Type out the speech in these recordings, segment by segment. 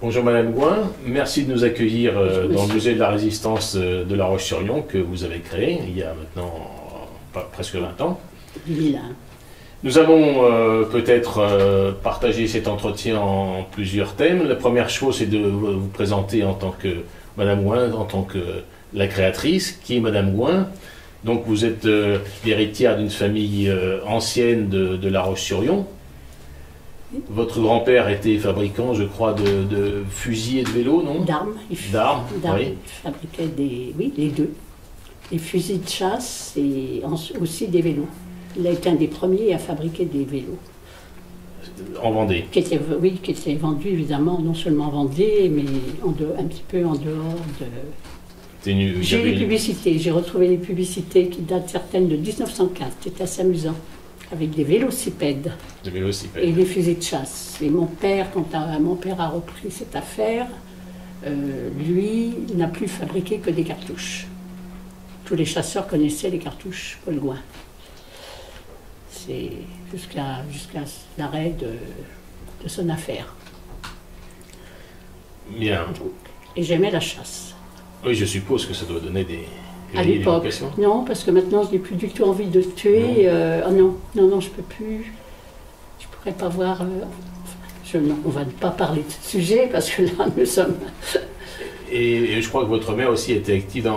Bonjour Madame Gouin, merci de nous accueillir dans le musée de la Résistance de La Roche-sur-Yon que vous avez créé il y a maintenant presque 20 ans. Nous allons peut-être partager cet entretien en plusieurs thèmes. La première chose, c'est de vous présenter en tant que Madame Gouin, en tant que la créatrice, qui est Madame Gouin. Donc vous êtes l'héritière d'une famille ancienne de La Roche-sur-Yon. Votre grand-père était fabricant, je crois, de fusils et de vélos, non? D'armes. D'armes, oui. Il fabriquait les deux. Des fusils de chasse et aussi des vélos. Il a été un des premiers à fabriquer des vélos. En Vendée? Qui étaient vendus évidemment, non seulement en Vendée, mais un petit peu en dehors de... J'ai les publicités, j'ai retrouvé les publicités qui datent certaines de 1904, c'était assez amusant. Avec des vélocipèdes et des fusils de chasse. Et mon père, quand mon père a repris cette affaire, lui n'a plus fabriqué que des cartouches. Tous les chasseurs connaissaient les cartouches Paul Gouin. C'est jusqu'à l'arrêt de son affaire. Bien. Et j'aimais la chasse. Oui, je suppose que ça doit donner des... À l'époque, non, parce que maintenant je n'ai plus du tout envie de tuer. Non, je peux plus. Je pourrais pas voir. Non, on va pas parler de ce sujet parce que là nous sommes. Et je crois que votre mère aussi était active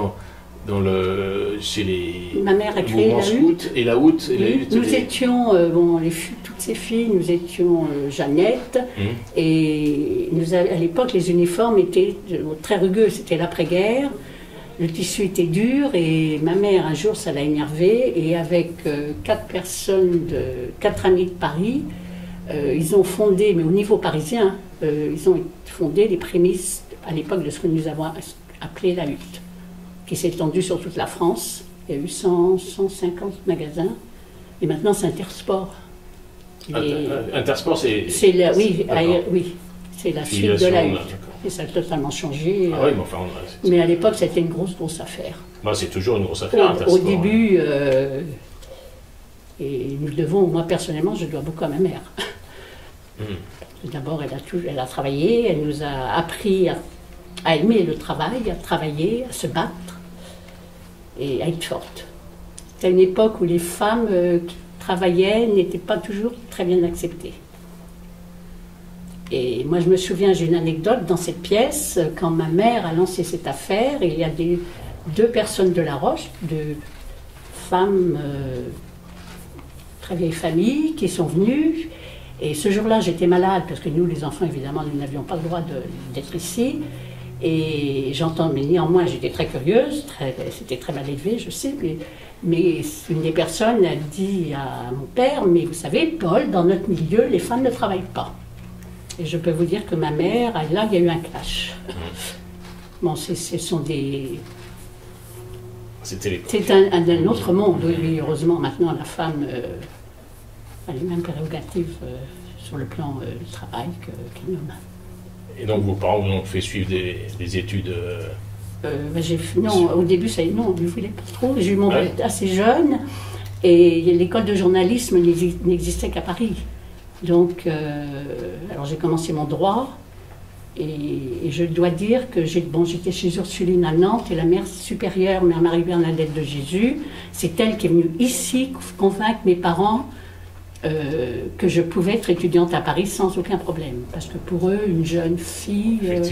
chez les. Ma mère a créé la hutte. Et la hutte. Nous étions, toutes ces filles, nous étions Jeannette. Et à l'époque, les uniformes étaient très rugueux. C'était l'après-guerre. Le tissu était dur et ma mère, un jour, ça l'a énervée et avec 4 amis de Paris, ils ont fondé, mais au niveau parisien, ils ont fondé les prémices à l'époque de ce que nous avons appelé la hutte, qui s'est étendue sur toute la France. Il y a eu 150 magasins et maintenant c'est Intersport. Intersport, c'est... Oui, c'est la suite de la hutte. Et ça a totalement changé. Ah oui, mais enfin... Mais à l'époque, c'était une grosse affaire. Bah, c'est toujours une grosse affaire, au début, et nous devons, moi personnellement, je dois beaucoup à ma mère. D'abord, elle a travaillé, elle nous a appris à aimer le travail, à travailler, à se battre et à être forte. C'était une époque où les femmes qui travaillaient n'étaient pas toujours très bien acceptées. Et moi, je me souviens, j'ai une anecdote dans cette pièce, quand ma mère a lancé cette affaire, il y a deux personnes de La Roche, deux femmes, très vieilles familles, qui sont venues. Et ce jour-là, j'étais malade, parce que nous, les enfants, évidemment, nous n'avions pas le droit d'être ici. Et j'entends, mais néanmoins, j'étais très curieuse, c'était très mal élevé, je sais, mais une des personnes a dit à mon père, mais vous savez, Paul, dans notre milieu, les femmes ne travaillent pas. Et je peux vous dire que ma mère, là, il y a eu un clash. Bon, ce sont des... C'est un autre monde, oui, heureusement, maintenant, la femme a les mêmes prérogatives sur le plan du travail qu'un homme. Et donc, vos parents vous ont fait suivre des études non, au début, non, je ne voulais pas trop. J'ai eu mon bac assez jeune, et l'école de journalisme n'existait qu'à Paris. Donc, alors j'ai commencé mon droit et je dois dire que j'étais chez Ursuline à Nantes et la mère supérieure, Mère Marie-Bernadette de Jésus, c'est elle qui est venue ici convaincre mes parents que je pouvais être étudiante à Paris sans aucun problème. Parce que pour eux, une jeune fille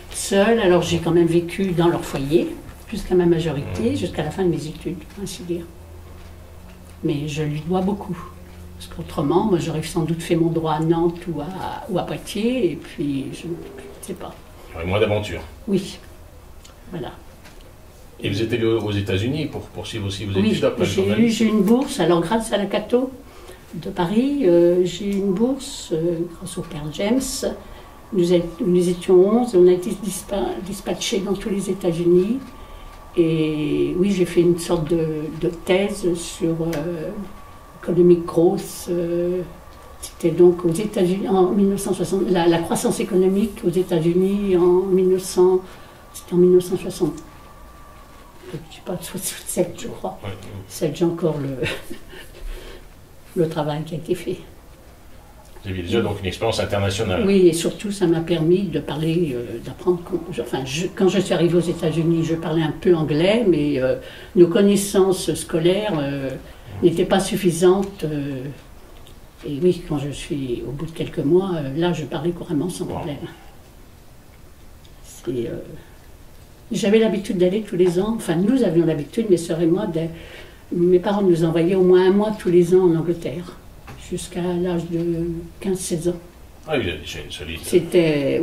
seule, alors j'ai quand même vécu dans leur foyer jusqu'à ma majorité, jusqu'à la fin de mes études, ainsi dire. Mais je lui dois beaucoup. Parce qu'autrement, moi j'aurais sans doute fait mon droit à Nantes ou à Poitiers, et puis je ne sais pas. Il y aurait moins d'aventures. Oui, voilà. Et vous êtes allé aux États-Unis pour poursuivre aussi vos études après? J'ai eu une bourse, alors grâce à la Cato de Paris, j'ai eu une bourse grâce au père James. Nous étions 11, on a été dispatchés dans tous les États-Unis. Et oui, j'ai fait une sorte de thèse sur... économique grosse, c'était donc aux États-Unis en 1960, la croissance économique aux États-Unis c'était en 1960, je sais pas, 67 je crois. C'est encore le travail qui a été fait. Vous aviez déjà donc une expérience internationale. Oui, et surtout, ça m'a permis de parler, d'apprendre. Enfin, quand je suis arrivée aux États-Unis, je parlais un peu anglais, mais nos connaissances scolaires n'étaient pas suffisantes. Et oui, quand je suis au bout de quelques mois, là, je parlais couramment sans problème. J'avais l'habitude d'aller tous les ans, enfin, nous avions l'habitude, mes sœurs et moi, mes parents nous envoyaient au moins un mois tous les ans en Angleterre, jusqu'à l'âge de 15-16 ans. Ah, il y a déjà une solide.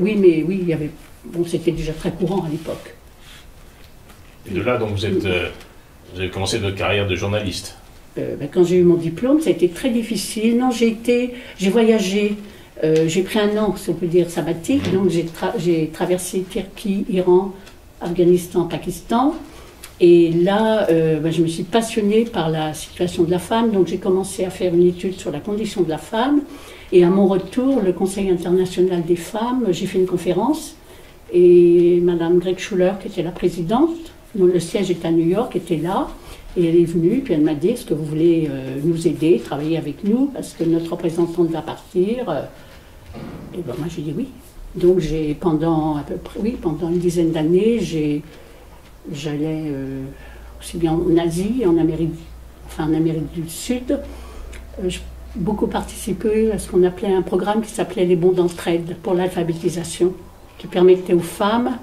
Oui, il y avait, bon, c'était déjà très courant à l'époque. Et de là, donc, vous avez commencé votre carrière de journaliste. Quand j'ai eu mon diplôme, ça a été très difficile. Non, j'ai voyagé, j'ai pris un an, si on peut dire, sabbatique. Donc j'ai traversé Turquie, Iran, Afghanistan, Pakistan. Et là, je me suis passionnée par la situation de la femme. Donc j'ai commencé à faire une étude sur la condition de la femme. Et à mon retour, le Conseil international des femmes, j'ai fait une conférence. Et Madame Gregg Schuller, qui était la présidente, dont le siège est à New York, était là. Et elle est venue, puis elle m'a dit, est-ce que vous voulez nous aider, travailler avec nous, parce que notre représentante va partir. Et ben moi j'ai dit oui. Donc pendant une dizaine d'années, j'allais aussi bien en Asie, en Amérique du Sud. J'ai beaucoup participé à ce qu'on appelait un programme qui s'appelait les bons d'entraide pour l'alphabétisation, qui permettait aux femmes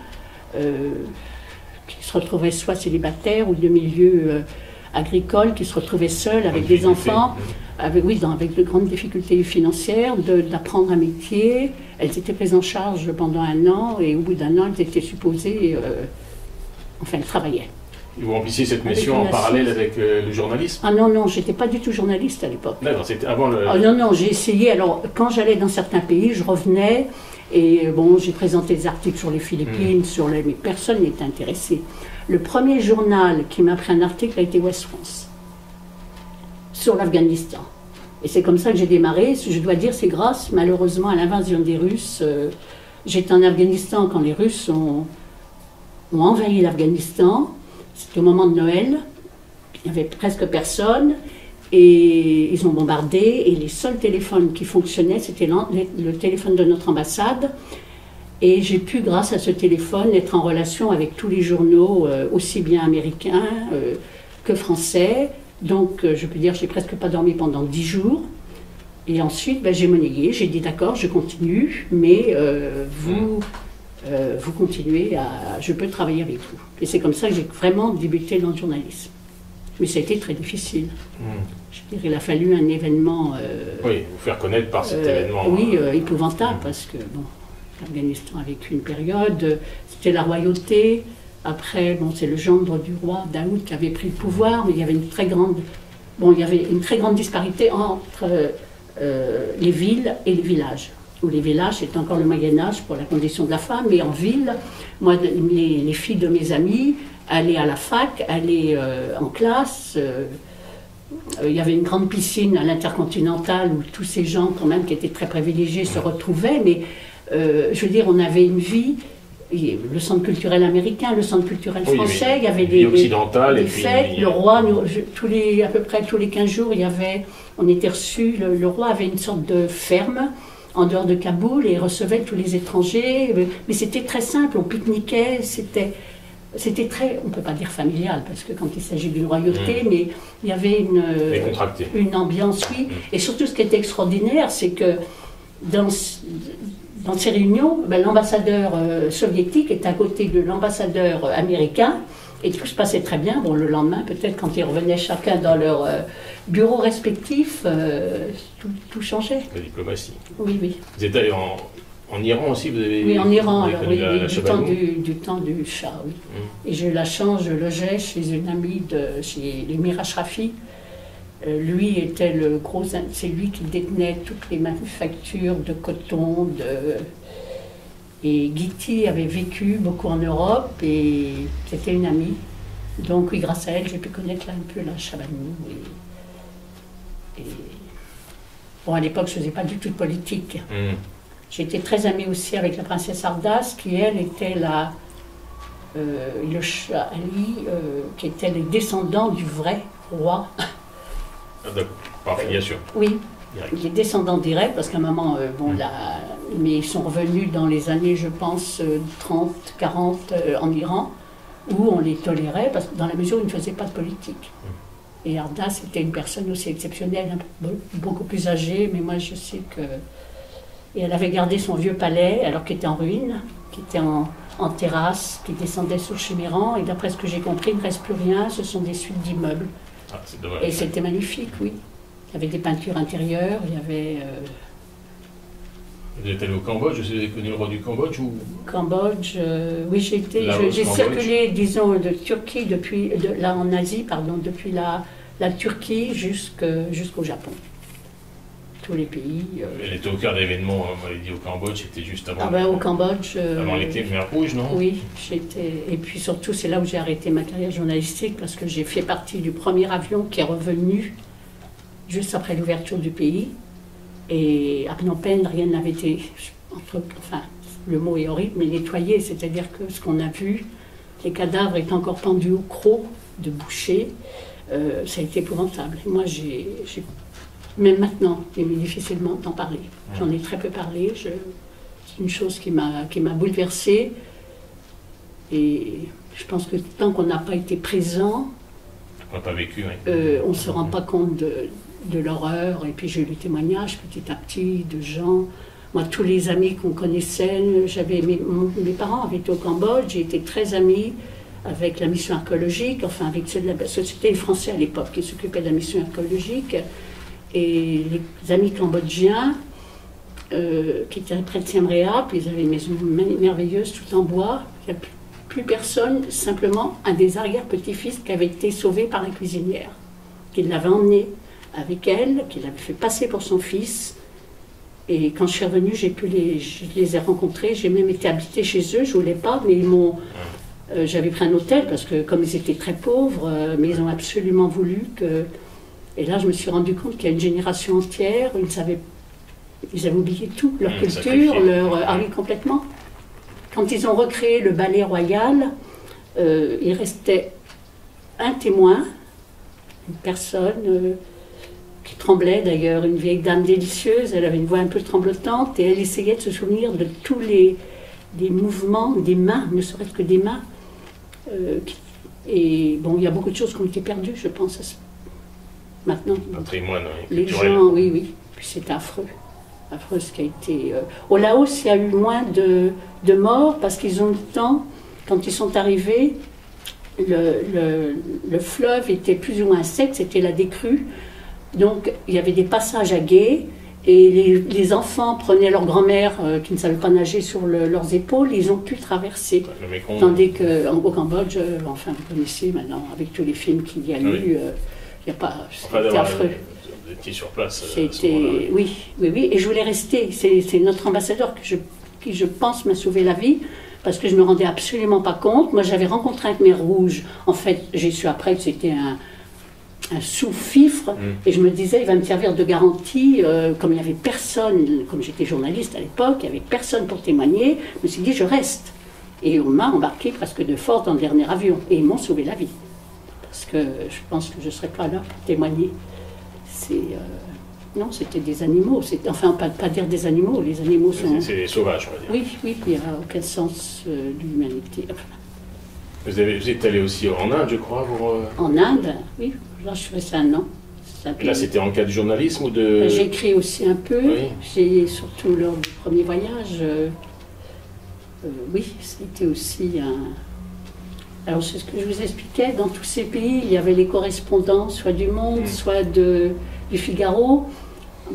qui se retrouvaient soit célibataires ou de milieux agricoles, qui se retrouvaient seules avec des enfants, avec de grandes difficultés financières, d'apprendre un métier. Elles étaient prises en charge pendant un an et au bout d'un an, elles étaient supposées, elles travaillaient. Et vous remplissiez cette mission en parallèle avec le journalisme? Ah non, j'étais pas du tout journaliste à l'époque. D'accord, c'était avant le... Ah non, j'ai essayé. Alors, quand j'allais dans certains pays, je revenais et bon, j'ai présenté des articles sur les Philippines, mais personne n'était intéressé. Le premier journal qui m'a pris un article a été Ouest France, sur l'Afghanistan. Et c'est comme ça que j'ai démarré. Je dois dire, c'est grâce, malheureusement, à l'invasion des Russes. J'étais en Afghanistan quand les Russes ont envahi l'Afghanistan. C'était au moment de Noël. Il n'y avait presque personne. Et ils ont bombardé. Et les seuls téléphones qui fonctionnaient, c'était le téléphone de notre ambassade. Et j'ai pu, grâce à ce téléphone, être en relation avec tous les journaux, aussi bien américains que français. Donc, je peux dire, j'ai presque pas dormi pendant 10 jours. Et ensuite, j'ai monnayé. J'ai dit, d'accord, je continue, mais vous continuez je peux travailler avec vous. Et c'est comme ça que j'ai vraiment débuté dans le journalisme. Mais ça a été très difficile. Je dirais, il a fallu un événement... oui, vous faire connaître par cet événement. Oui, épouvantable, parce que, bon, l'Afghanistan a vécu une période, c'était la royauté. Après, bon, c'est le gendre du roi Daoud qui avait pris le pouvoir, mais il y avait une très grande disparité entre les villes et les villages. Où les villages, c'était encore le Moyen-Âge pour la condition de la femme, mais en ville, moi, les filles de mes amis allaient à la fac, allaient en classe. Il y avait une grande piscine à l'Intercontinental où tous ces gens, quand même, qui étaient très privilégiés, se retrouvaient, mais je veux dire, on avait une vie. Le centre culturel américain, le centre culturel français, il y avait des fêtes. Le roi, à peu près tous les 15 jours, on était reçus. Le roi avait une sorte de ferme en dehors de Kaboul et il recevait tous les étrangers. Mais c'était très simple, on pique-niquait, c'était très, on ne peut pas dire familial, parce que quand il s'agit d'une royauté, mais il y avait une ambiance, oui. Et surtout, ce qui était extraordinaire, c'est que dans ces réunions, l'ambassadeur soviétique était à côté de l'ambassadeur américain et tout se passait très bien. Bon, le lendemain, peut-être quand ils revenaient chacun dans leur bureau respectif, tout changeait. La diplomatie. Oui. Vous êtes allé en Iran aussi, vous avez... Oui, en Iran, du temps du Shah, oui. Et j'ai eu la chance, je logeais chez une amie chez l'Émir Ashrafi. Lui était c'est lui qui détenait toutes les manufactures de coton, et Guiti avait vécu beaucoup en Europe et c'était une amie. Donc oui, grâce à elle, j'ai pu connaître un peu la Chabanou. Bon, à l'époque, je ne faisais pas du tout de politique. J'étais très amie aussi avec la princesse Ardas, qui elle était le Shah Ali, qui était les descendants du vrai roi. Par filiation. Oui. Les descendants directs, parce qu'à un moment, mais ils sont revenus dans les années, je pense, 30, 40 en Iran, où on les tolérait, parce que dans la mesure où ils ne faisaient pas de politique. Et Ardas était une personne aussi exceptionnelle, beaucoup plus âgée, mais moi je sais que... Et elle avait gardé son vieux palais, alors qu'il était en ruine, qui était en terrasse, qui descendait sur Chéméran, et d'après ce que j'ai compris, il ne reste plus rien, ce sont des suites d'immeubles. Ah, c'est dommage. Et c'était magnifique, oui. Il y avait des peintures intérieures, il y avait... Vous êtes allé au Cambodge, vous avez connu le roi du Cambodge ou... Cambodge, oui, j'ai circulé, disons, de Turquie, là en Asie, pardon, depuis la Turquie jusqu'au Japon. Tous les pays. Elle était au cœur d'événements, on m'avait dit au Cambodge, c'était juste avant. Ah ben au Cambodge. Avant l'été, mer Rouge, non? Oui, et puis surtout, c'est là où j'ai arrêté ma carrière journalistique, parce que j'ai fait partie du premier avion qui est revenu juste après l'ouverture du pays. Et à Phnom Penh, rien n'avait été, enfin, le mot est horrible, mais nettoyé, c'est-à-dire que ce qu'on a vu, les cadavres étaient encore pendus au croc de boucher, ça a été épouvantable. Et moi, même maintenant, il m'est difficilement d'en parler. J'en ai très peu parlé, c'est une chose qui m'a bouleversée. Et je pense que tant qu'on n'a pas été présent, on n'a pas vécu, on ne se rend pas compte de l'horreur. Et puis j'ai eu le témoignage petit à petit de gens. Moi, tous les amis qu'on connaissait, mes parents avaient été au Cambodge, j'ai été très amie avec la mission archéologique, enfin avec ceux de la société Français à l'époque qui s'occupaient de la mission archéologique. Et les amis cambodgiens qui étaient près de Siem Reap, ils avaient une maison merveilleuse, tout en bois. Il n'y a plus personne, simplement un des arrière-petits-fils qui avait été sauvé par la cuisinière, qui l'avait emmené avec elle, qui l'avait fait passer pour son fils. Et quand je suis revenue, je les ai rencontrés, j'ai même été habitée chez eux, je ne voulais pas, mais ils m'ont... j'avais pris un hôtel parce que comme ils étaient très pauvres, mais ils ont absolument voulu que... Et là, je me suis rendu compte qu'il y a une génération entière, ils avaient oublié tout, leur culture, ah oui, complètement. Quand ils ont recréé le ballet royal, il restait un témoin, une personne qui tremblait d'ailleurs, une vieille dame délicieuse, elle avait une voix un peu tremblotante, et elle essayait de se souvenir de tous des mouvements, des mains, ne serait-ce que des mains. Et bon, il y a beaucoup de choses qui ont été perdues, je pense, maintenant. Patrimoine, oui, les gens, oui, oui, puis c'est affreux. Affreux ce qui a été... Au Laos, il y a eu moins de morts, parce qu'ils ont eu le temps, quand ils sont arrivés, le fleuve était plus ou moins sec, c'était la décrue. Donc, il y avait des passages à gué, et les enfants prenaient leur grand-mère qui ne savait pas nager sur leurs épaules, ils ont pu traverser. Tandis qu'au Cambodge, enfin, vous connaissez maintenant, avec tous les films qu'il y a eu, il n'y a pas... C'était affreux. Vous étiez sur place. C'était... Oui, oui, oui, et je voulais rester. C'est notre ambassadeur qui, je pense, m'a sauvé la vie, parce que je ne me rendais absolument pas compte. Moi, j'avais rencontré un Khmer rouge. En fait, j'ai su après que c'était un sous-fifre, et je me disais, il va me servir de garantie, comme il n'y avait personne, comme j'étais journaliste à l'époque, il n'y avait personne pour témoigner, je me suis dit, je reste. Et on m'a embarqué presque de force dans le dernier avion, et ils m'ont sauvé la vie. Parce que je pense que je ne serais pas là pour témoigner. Non, c'était des animaux, enfin, pas dire des animaux, les animaux sont... C'est des sauvages, on va dire. Oui, oui, il n'y a aucun sens de l'humanité. Enfin, vous êtes allé aussi en Inde, je crois, En Inde, oui. Là, je fais ça un an. Là, c'était en cas de journalisme ou de... J'écris aussi un peu. Oui. J'ai surtout lors du premier voyage. Oui, c'était aussi un... Alors, c'est ce que je vous expliquais. Dans tous ces pays, il y avait les correspondants, soit du Monde, soit du Figaro.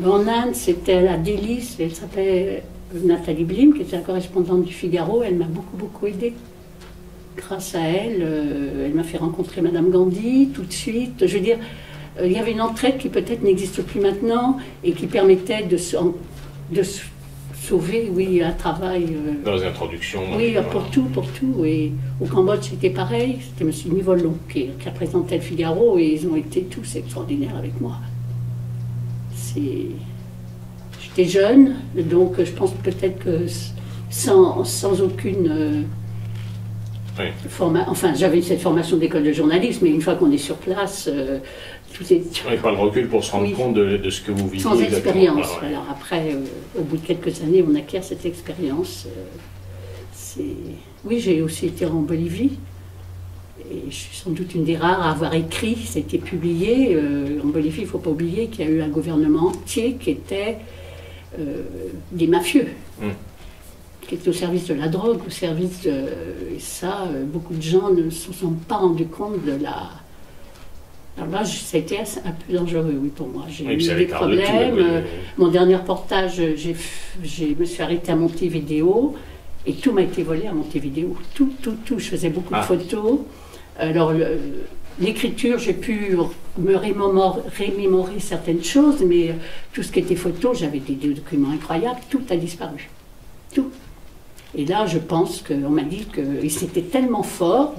En Inde, c'était à Delhi, elle s'appelait Nathalie Blim, qui était la correspondante du Figaro. Elle m'a beaucoup, beaucoup aidée. Grâce à elle, elle m'a fait rencontrer Madame Gandhi tout de suite. Je veux dire, il y avait une entraide qui peut-être n'existe plus maintenant et qui permettait de sauver, oui, un travail. Dans les introductions. Oui, pour tout. Et au Cambodge, c'était pareil. C'était M. Nivolon qui représentait le Figaro et ils ont été tous extraordinaires avec moi. J'étais jeune, donc je pense peut-être que sans aucune... Enfin, j'avais cette formation d'école de journalisme, mais une fois qu'on est sur place, Oui, pas le recul pour se rendre compte de ce que vous vivez. Sans expérience. Ah, ouais. Alors après, au bout de quelques années, on acquiert cette expérience. Oui, j'ai aussi été en Bolivie. Et je suis sans doute une des rares à avoir écrit, ça a été publié. En Bolivie, il ne faut pas oublier qu'il y a eu un gouvernement entier qui était des mafieux, qui était au service de la drogue, au service de... Et ça, beaucoup de gens ne se sont pas rendus compte de la... Alors là, ça a été un peu dangereux, oui, pour moi. J'ai eu des problèmes. Mon dernier reportage, je me suis arrêtée à Montevideo et tout m'a été volé à Montevideo. Tout. Je faisais beaucoup de photos. Alors, l'écriture, j'ai pu me remémorer certaines choses, mais tout ce qui était photo, j'avais des documents incroyables, tout a disparu. Tout. Et là, je pense qu'on m'a dit que c'était tellement fort,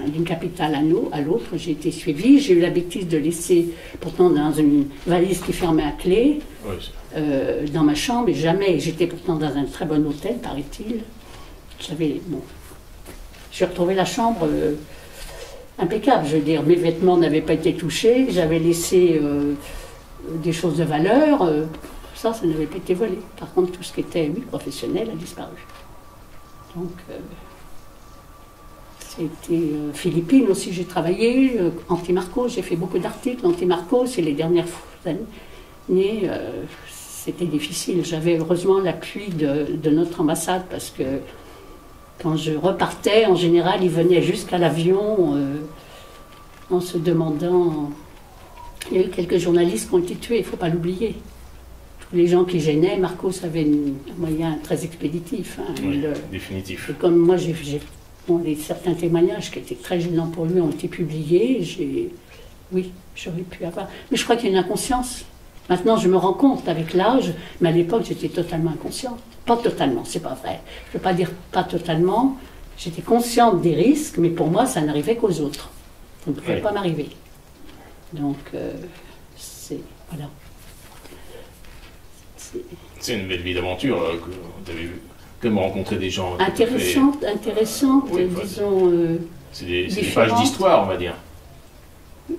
d'une capitale à l'autre, j'ai été suivie. J'ai eu la bêtise de laisser, pourtant dans une valise qui fermait à clé, dans ma chambre, et jamais, j'étais pourtant dans un très bon hôtel, paraît-il. J'ai retrouvé la chambre impeccable, je veux dire, mes vêtements n'avaient pas été touchés, j'avais laissé des choses de valeur, ça n'avait pas été volé. Par contre, tout ce qui était, professionnel a disparu. Donc, c'était Philippines aussi, j'ai travaillé, Antimarcos, j'ai fait beaucoup d'articles, Antimarcos, et les dernières années, c'était difficile. J'avais heureusement l'appui de notre ambassade, parce que quand je repartais, en général, ils venaient jusqu'à l'avion en se demandant... Il y a eu quelques journalistes qui ont été tués, il ne faut pas l'oublier. Les gens qui gênaient, Marcos avait un moyen très expéditif. Définitif. Et comme moi, certains témoignages qui étaient très gênants pour lui ont été publiés, j'aurais pu avoir. Mais je crois qu'il y a une inconscience. Maintenant, je me rends compte avec l'âge, mais à l'époque, j'étais totalement inconsciente. Pas totalement, c'est pas vrai. Je ne peux pas dire pas totalement. J'étais consciente des risques, mais pour moi, ça n'arrivait qu'aux autres. Ça ne pouvait pas m'arriver. Donc, voilà. C'est une belle vie d'aventure que vous avez eu, comme rencontrer des gens. Intéressante, disons. C'est des pages d'histoire, on va dire.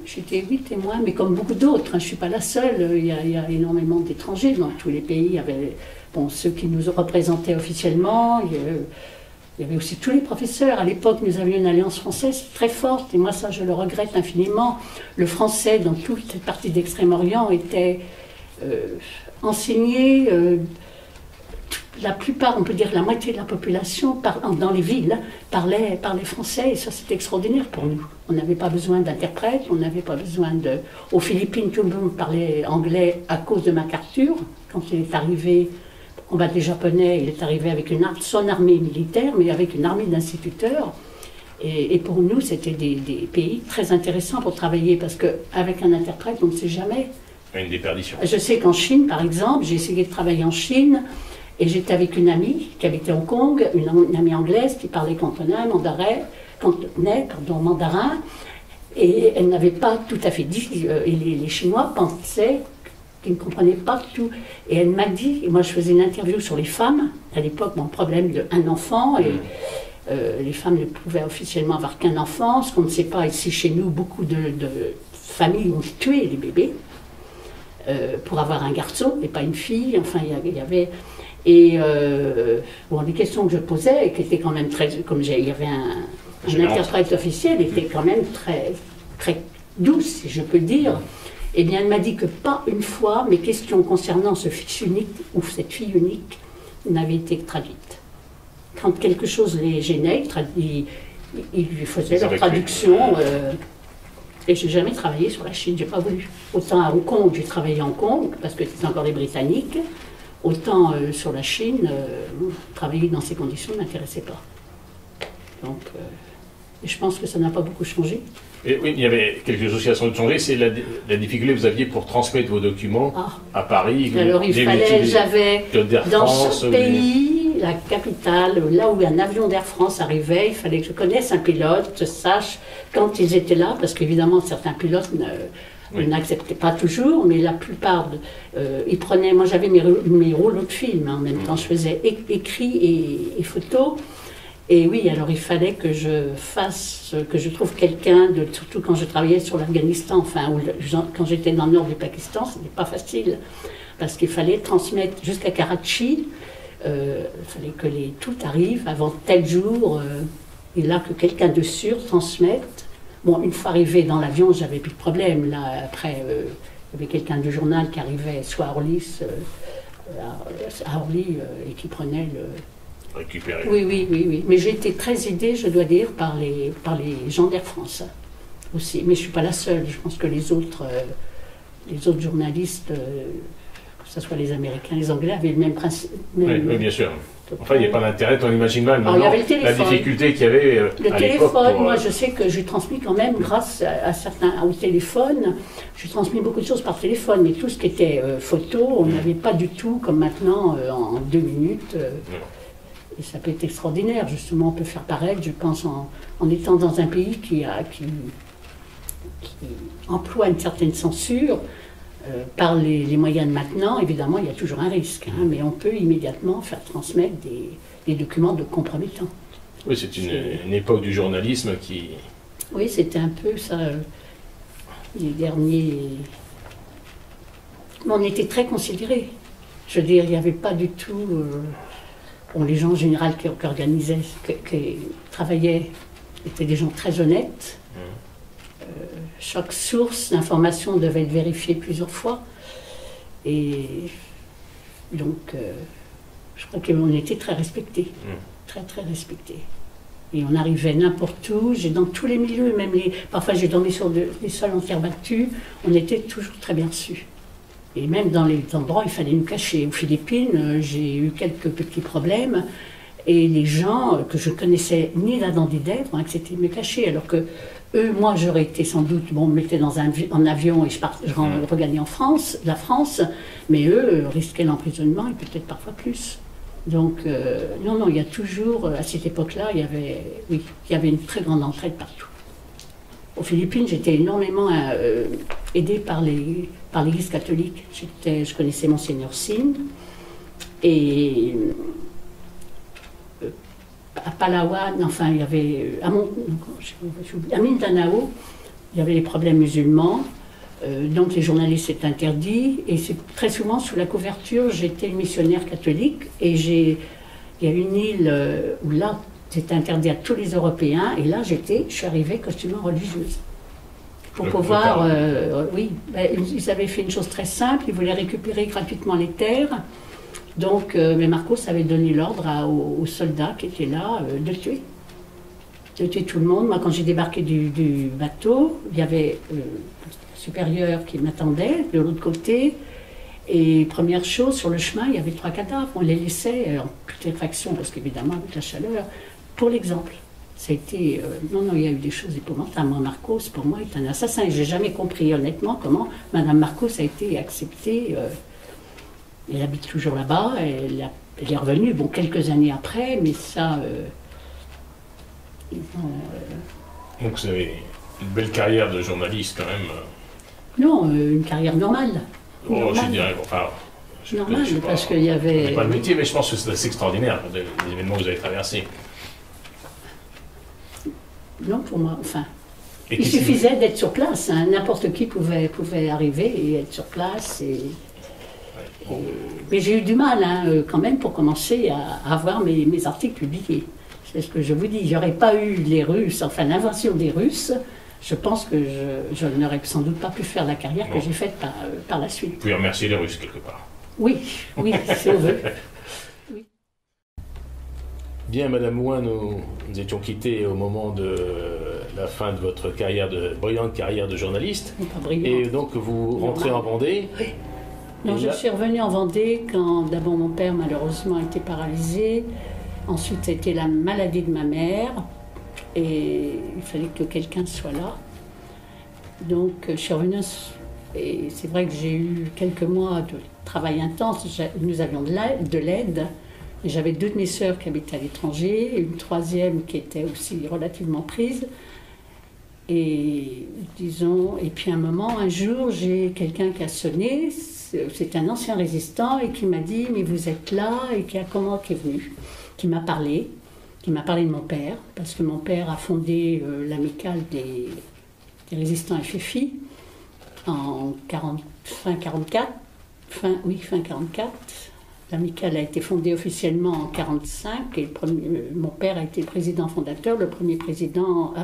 J'étais témoin, mais comme beaucoup d'autres, je ne suis pas la seule. Il y a énormément d'étrangers dans tous les pays. Il y avait ceux qui nous représentaient officiellement. Il y avait aussi tous les professeurs. À l'époque, nous avions une alliance française très forte, et moi, ça, je le regrette infiniment. Le français, dans toute cette partie d'Extrême-Orient, était enseigné. La plupart, on peut dire la moitié de la population, dans les villes, parlait français, et ça, c'était extraordinaire pour nous. On n'avait pas besoin d'interprètes, on n'avait pas besoin de... Aux Philippines, tout le monde parlait anglais à cause de MacArthur. Quand il est arrivé pour combattre les Japonais, il est arrivé avec son armée militaire, mais avec une armée d'instituteurs. Et pour nous, c'était des pays très intéressants pour travailler, parce qu'avec un interprète, on ne sait jamais. Une déperdition. Je sais qu'en Chine, par exemple, j'ai essayé de travailler en Chine, et j'étais avec une amie qui habitait Hong Kong, une amie anglaise qui parlait cantonais, mandarin, et elle n'avait pas tout à fait dit, et les Chinois pensaient qu'ils ne comprenaient pas tout. Et elle m'a dit, et moi je faisais une interview sur les femmes, à l'époque, mon problème d'un enfant, et les femmes ne pouvaient officiellement avoir qu'un enfant, ce qu'on ne sait pas ici chez nous, beaucoup de familles ont tué les bébés pour avoir un garçon et pas une fille, enfin il y avait... Et les questions que je posais, qui étaient quand même très... Comme il y avait un interprète officiel, était quand même très, très douce, si je peux dire. Eh bien, elle m'a dit que pas une fois mes questions concernant ce fils unique, ou cette fille unique, n'avaient été traduites. Quand quelque chose les gênait, ils lui faisaient leur traduction. Et je n'ai jamais travaillé sur la Chine, je n'ai pas voulu. Autant à Hong Kong, j'ai travaillé à Hong Kong, parce que c'était encore les Britanniques. Autant sur la Chine, travailler dans ces conditions ne m'intéressait pas. Donc, et je pense que ça n'a pas beaucoup changé. Et oui, il y avait quelque chose qui a sans doute changé, c'est la difficulté que vous aviez pour transmettre vos documents à Paris. Alors j'avais dans ce pays, la capitale, là où un avion d'Air France arrivait, il fallait que je connaisse un pilote, je sache quand ils étaient là, parce qu'évidemment certains pilotes n'acceptaient pas toujours, mais la plupart, ils prenaient, moi j'avais mes rouleaux de film, en même temps je faisais écrit et photo, Et oui, alors il fallait que que je trouve quelqu'un, surtout quand je travaillais sur l'Afghanistan, enfin, quand j'étais dans le nord du Pakistan, ce n'était pas facile, parce qu'il fallait transmettre jusqu'à Karachi, il fallait que tout arrive avant tel jour, et là que quelqu'un de sûr transmette. Bon, une fois arrivé dans l'avion, j'avais plus de problème. Là, après, il y avait quelqu'un du journal qui arrivait soit à Orly, et qui prenait le... Récupérer. Oui. Mais j'ai été très aidée, je dois dire, par les gens d'Air France aussi. Mais je ne suis pas la seule. Je pense que les autres journalistes, que ce soit les Américains, les Anglais, avaient le même principe. Oui, bien sûr. Enfin, il n'y a pas d'Internet, on imagine mal maintenant la difficulté qu'il y avait à l'époque. Le téléphone, moi je sais que j'ai transmis quand même, grâce au téléphone, j'ai transmis beaucoup de choses par téléphone, mais tout ce qui était photo, on n'avait pas du tout, comme maintenant, en 2 minutes. Et ça peut être extraordinaire, justement, on peut faire pareil, je pense, en étant dans un pays qui emploie une certaine censure. Par les moyens de maintenant, évidemment, il y a toujours un risque, hein, mais on peut immédiatement faire transmettre des documents de compromettants. Oui, c'est une époque du journalisme qui... Oui, c'était un peu ça, les derniers... Mais on était très considérés. Je veux dire, il n'y avait pas du tout... les gens en général qui organisaient, qui travaillaient, étaient des gens très honnêtes. Chaque source d'information devait être vérifiée plusieurs fois. Et donc, je crois qu'on était très respectés. Très, très respectés. Et on arrivait n'importe où, dans tous les milieux, parfois j'ai dormi sur des sols en terre battue, on était toujours très bien reçus. Et même dans les endroits, il fallait nous cacher. Aux Philippines, j'ai eu quelques petits problèmes. Et les gens que je connaissais ni la dent ni d'être ont accepté de me cacher. Alors que moi, j'aurais été sans doute, me mettais en avion et je regagnais la France, mais eux risquaient l'emprisonnement et peut-être parfois plus. Donc, non, il y a toujours, à cette époque-là, il y avait une très grande entraide partout. Aux Philippines, j'étais énormément aidée par l'Église catholique. Je connaissais Monseigneur Sin et à Palawan, enfin, il y avait à Mindanao, il y avait les problèmes musulmans, donc les journalistes étaient interdits, et c'est très souvent sous la couverture, j'étais missionnaire catholique, et il y a une île où là, c'était interdit à tous les Européens, et là, je suis arrivée costumée religieuse. Pour pouvoir, ils avaient fait une chose très simple, ils voulaient récupérer gratuitement les terres. Donc, mais Marcos avait donné l'ordre aux soldats qui étaient là de tuer tout le monde. Moi, quand j'ai débarqué du bateau, il y avait un supérieur qui m'attendait de l'autre côté. Et première chose, sur le chemin, il y avait 3 cadavres. On les laissait en putréfaction, parce qu'évidemment, avec la chaleur, pour l'exemple. Ça a été... non, il y a eu des choses épouvantables. Moi, Marcos, pour moi, est un assassin. Et je n'ai jamais compris, honnêtement, comment Madame Marcos a été acceptée... Elle habite toujours là-bas, elle est revenue, quelques années après, mais ça... Donc vous avez une belle carrière de journaliste quand même. Non, une carrière normale. Je dirais, normale, parce qu'il y avait... C'est pas le métier, mais je pense que c'est assez extraordinaire, les événements que vous avez traversés. Non, pour moi, enfin... Il suffisait d'être sur place, hein. N'importe qui pouvait arriver et être sur place et... Mais j'ai eu du mal, quand même, pour commencer à avoir mes articles publiés. C'est ce que je vous dis. J'aurais pas eu les Russes, enfin l'invasion des Russes, je pense que je n'aurais sans doute pas pu faire la carrière que j'ai faite par la suite. Vous pouvez remercier les Russes quelque part. Oui, si on veut. Oui. Bien, Madame Mouin, nous étions quittés au moment de la fin de votre brillante carrière de journaliste. Et donc vous rentrez en Vendée. Oui. Non, je suis revenue en Vendée quand d'abord mon père malheureusement a été paralysé, ensuite c'était la maladie de ma mère et il fallait que quelqu'un soit là. Donc je suis revenue et c'est vrai que j'ai eu quelques mois de travail intense, nous avions de l'aide. J'avais 2 de mes sœurs qui habitaient à l'étranger, une 3e qui était aussi relativement prise. Et disons, et puis un jour, j'ai quelqu'un qui a sonné. C'est un ancien résistant et qui m'a dit « mais vous êtes là » et qui est venu, qui m'a parlé. qui m'a parlé de mon père, parce que mon père a fondé l'amicale des résistants FFI en fin 44. Fin 44. L'amicale a été fondée officiellement en 45 et mon père a été le président fondateur. Le premier président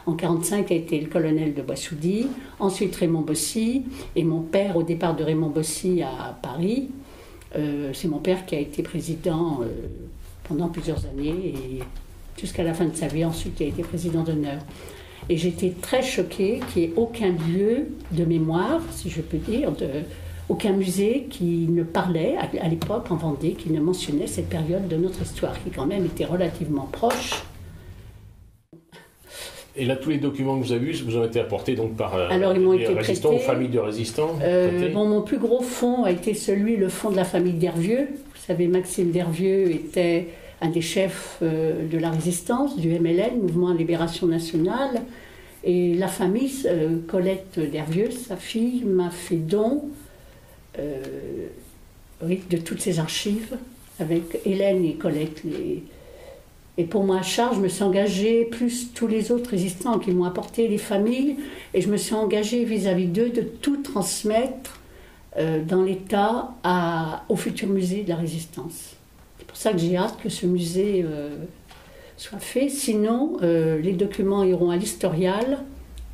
en 45 a été le colonel de Boissoudi, ensuite Raymond Bossy, et mon père, au départ de Raymond Bossy à Paris, c'est mon père qui a été président pendant plusieurs années et jusqu'à la fin de sa vie, ensuite il a été président d'honneur. Et j'étais très choquée qu'il n'y ait aucun lieu de mémoire, si je peux dire, aucun musée qui ne parlait, à l'époque en Vendée, qui ne mentionnait cette période de notre histoire, qui quand même était relativement proche. Et là, tous les documents que vous avez eus vous ont été apportés donc par Alors, ils m'ont été résistants prêtés. ou familles de résistants Mon plus gros fonds a été le fonds de la famille Dervieux. Vous savez, Maxime Dervieux était un des chefs de la résistance, du MLN, Mouvement de Libération Nationale. Et la famille, Colette Dervieux, sa fille, m'a fait don de toutes ses archives, avec Hélène et Colette. Et pour moi, à charge, je me suis engagée, plus tous les autres résistants qui m'ont apporté, les familles, et je me suis engagée vis-à-vis d'eux de tout transmettre dans l'État au futur musée de la Résistance. C'est pour ça que j'ai hâte que ce musée soit fait. Sinon, les documents iront à l'historial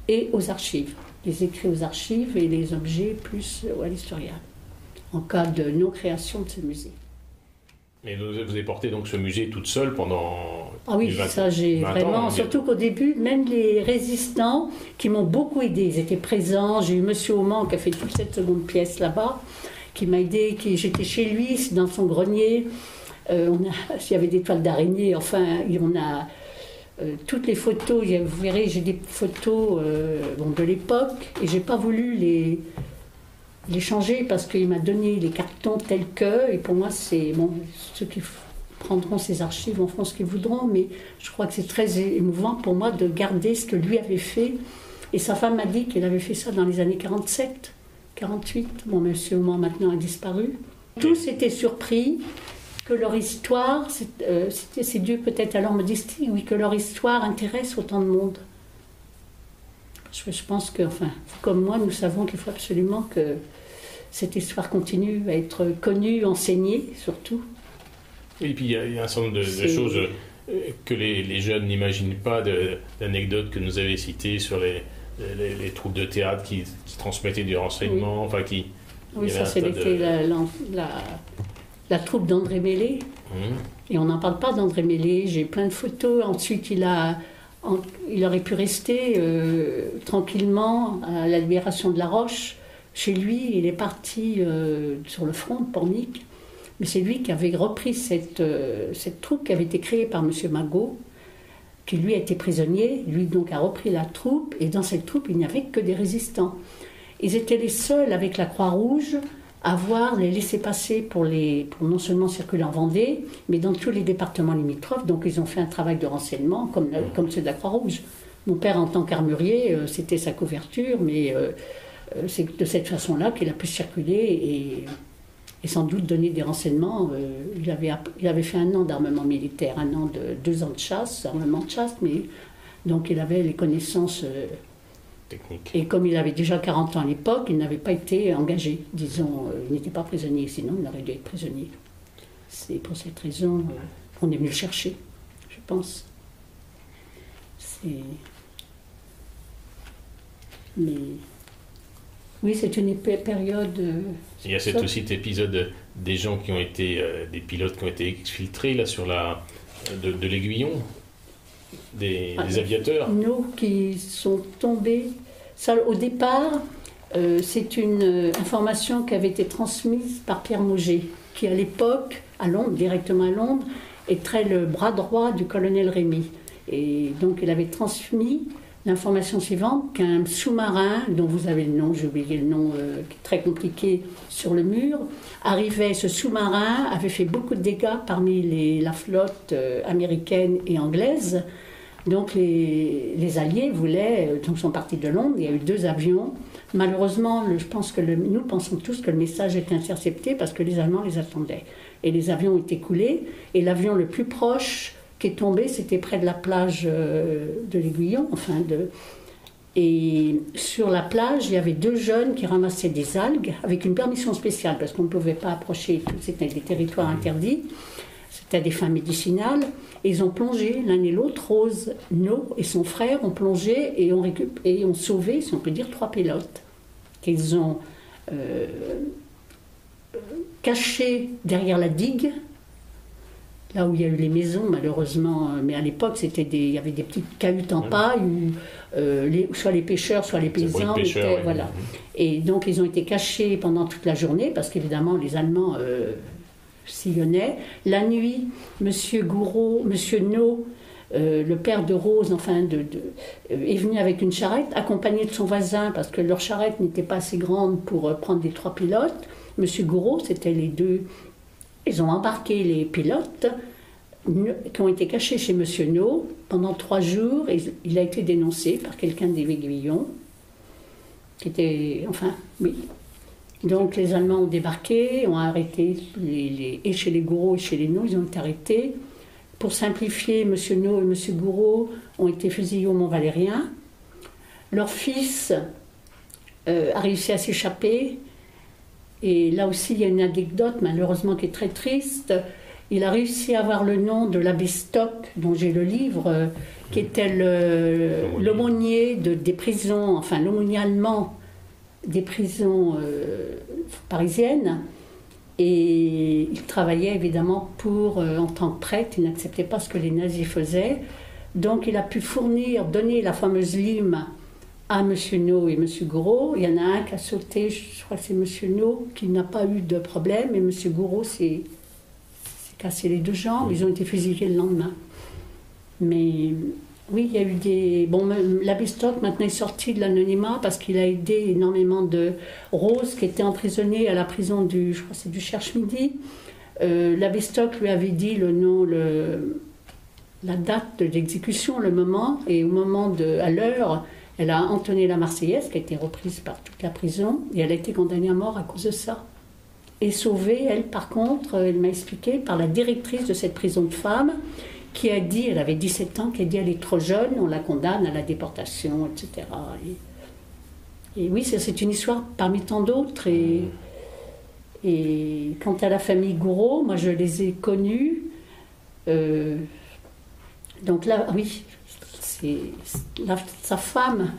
et aux archives. Les écrits aux archives et les objets plus à l'historial, en cas de non-création de ce musée. Mais vous avez porté donc ce musée toute seule pendant... Ah oui, ça j'ai vraiment... ans, surtout qu'au début, même les résistants qui m'ont beaucoup aidé, ils étaient présents. J'ai eu Monsieur Auman qui a fait toute cette seconde pièce là-bas, qui m'a aidé, j'étais chez lui, dans son grenier. S'il y avait des toiles d'araignée, enfin, on a... toutes les photos, vous verrez, j'ai des photos de l'époque, et j'ai pas voulu les changer parce qu'il m'a donné les cartons tels que, et pour moi c'est bon, ceux qui prendront ces archives en feront ce qu'ils voudront, mais je crois que c'est très émouvant pour moi de garder ce que lui avait fait. Et sa femme m'a dit qu'il avait fait ça dans les années 47, 48. Bon, Monsieur Auman maintenant a disparu. Tous étaient surpris que leur histoire, c'est Dieu peut-être alors me dit oui, que leur histoire intéresse autant de monde. Je pense que, enfin, comme moi, nous savons qu'il faut absolument que cette histoire continue à être connue, enseignée, surtout. Oui, et puis il y a un certain nombre de choses que les jeunes n'imaginent pas, d'anecdotes que nous avez citées sur les troupes de théâtre qui transmettaient du renseignement, enfin qui... Oui, ça c'était la troupe d'André Mélé. Et on n'en parle pas d'André Mélé, j'ai plein de photos. Ensuite, il aurait pu rester tranquillement à la libération de La Roche. Chez lui, il est parti sur le front de Pornic. Mais c'est lui qui avait repris cette troupe qui avait été créée par M. Magot, qui lui a été prisonnier. Lui donc a repris la troupe, et dans cette troupe, il n'y avait que des résistants. Ils étaient les seuls avec la Croix-Rouge à voir les laissez-passer pour non seulement circuler en Vendée, mais dans tous les départements limitrophes. Donc ils ont fait un travail de renseignement comme ceux de la Croix-Rouge. Mon père, en tant qu'armurier, c'était sa couverture, mais c'est de cette façon-là qu'il a pu circuler et sans doute donner des renseignements. Il avait fait 1 an d'armement militaire, 2 ans de chasse, armement de chasse, mais donc il avait les connaissances... technique. Et comme il avait déjà 40 ans à l'époque, il n'avait pas été engagé, disons, il n'était pas prisonnier, sinon il aurait dû être prisonnier. C'est pour cette raison qu'on est venu le chercher, je pense. Mais oui, c'est une période... Il y a aussi cet épisode des gens qui ont été, des pilotes qui ont été exfiltrés là, sur de l'Aiguillon. Des aviateurs. Nous qui sont tombés. Ça, au départ, c'est une information qui avait été transmise par Pierre Mauger, qui à l'époque, à Londres, directement à Londres, était le bras droit du colonel Rémy. Et donc il avait transmis l'information suivante, qu'un sous-marin, dont vous avez le nom, j'ai oublié le nom, qui est très compliqué, sur le mur, arrivait. Ce sous-marin avait fait beaucoup de dégâts parmi la flotte américaine et anglaise. Donc les Alliés sont partis de Londres, il y a eu 2 avions. Malheureusement, je pense que nous pensons tous que le message était intercepté parce que les Allemands les attendaient. et les avions ont été coulés. Et l'avion le plus proche qui est tombé, c'était près de la plage de l'Aiguillon. Et sur la plage, il y avait 2 jeunes qui ramassaient des algues avec une permission spéciale, parce qu'on ne pouvait pas approcher, c'était des territoires interdits. C'était des fins médicinales. Et ils ont plongé, l'un et l'autre, Rose No et son frère ont plongé et ont sauvé, si on peut dire, 3 pilotes qu'ils ont cachés derrière la digue, là où il y a eu les maisons, malheureusement. Mais à l'époque, il y avait des petites cahutes en paille où soit les pêcheurs, soit les paysans. Voilà. Et donc, ils ont été cachés pendant toute la journée, parce qu'évidemment, les Allemands sillonnaient. La nuit, Monsieur Gouraud, Monsieur No, le père de Rose, est venu avec une charrette, accompagné de son voisin, parce que leur charrette n'était pas assez grande pour prendre les 3 pilotes. Monsieur Gouraud, c'était les 2. Ils ont embarqué les pilotes qui ont été cachés chez Monsieur No pendant 3 jours. Et il a été dénoncé par quelqu'un des Aiguillons, qui était, oui. Donc les Allemands ont débarqué, ont arrêté, et chez les Gouraud et chez les No, ils ont été arrêtés. Pour simplifier, M. No et M. Gouraud ont été fusillés au Mont-Valérien. Leur fils a réussi à s'échapper. Et là aussi, il y a une anecdote, malheureusement, qui est très triste. Il a réussi à avoir le nom de l'abbé Stock, dont j'ai le livre, qui était l'aumônier des prisons, l'aumônier allemand des prisons parisiennes. Et il travaillait évidemment en tant que prêtre, il n'acceptait pas ce que les nazis faisaient. Donc il a pu donner la fameuse lime à M. No et M. Gouraud. Il y en a un qui a sauté, je crois que c'est M. No, qui n'a pas eu de problème, et M. Gouraud s'est cassé les 2 jambes, ils ont été fusillés le lendemain. Mais oui, il y a eu des... Bon, l'abbé Stock, maintenant, est sorti de l'anonymat parce qu'il a aidé énormément de Rose, qui était emprisonnée à la prison je crois que c'est du Cherche-Midi. L'abbé Stock lui avait dit le nom, la date de l'exécution, le moment, et à l'heure, elle a entonné la Marseillaise, qui a été reprise par toute la prison, et elle a été condamnée à mort à cause de ça. Et sauvée, elle, par contre, elle m'a expliqué, par la directrice de cette prison de femmes, qui a dit, elle avait 17 ans, qui a dit elle est trop jeune, on la condamne à la déportation, etc. Et oui, c'est une histoire parmi tant d'autres. Et quant à la famille Gouraud, moi je les ai connus. Donc là, oui, sa femme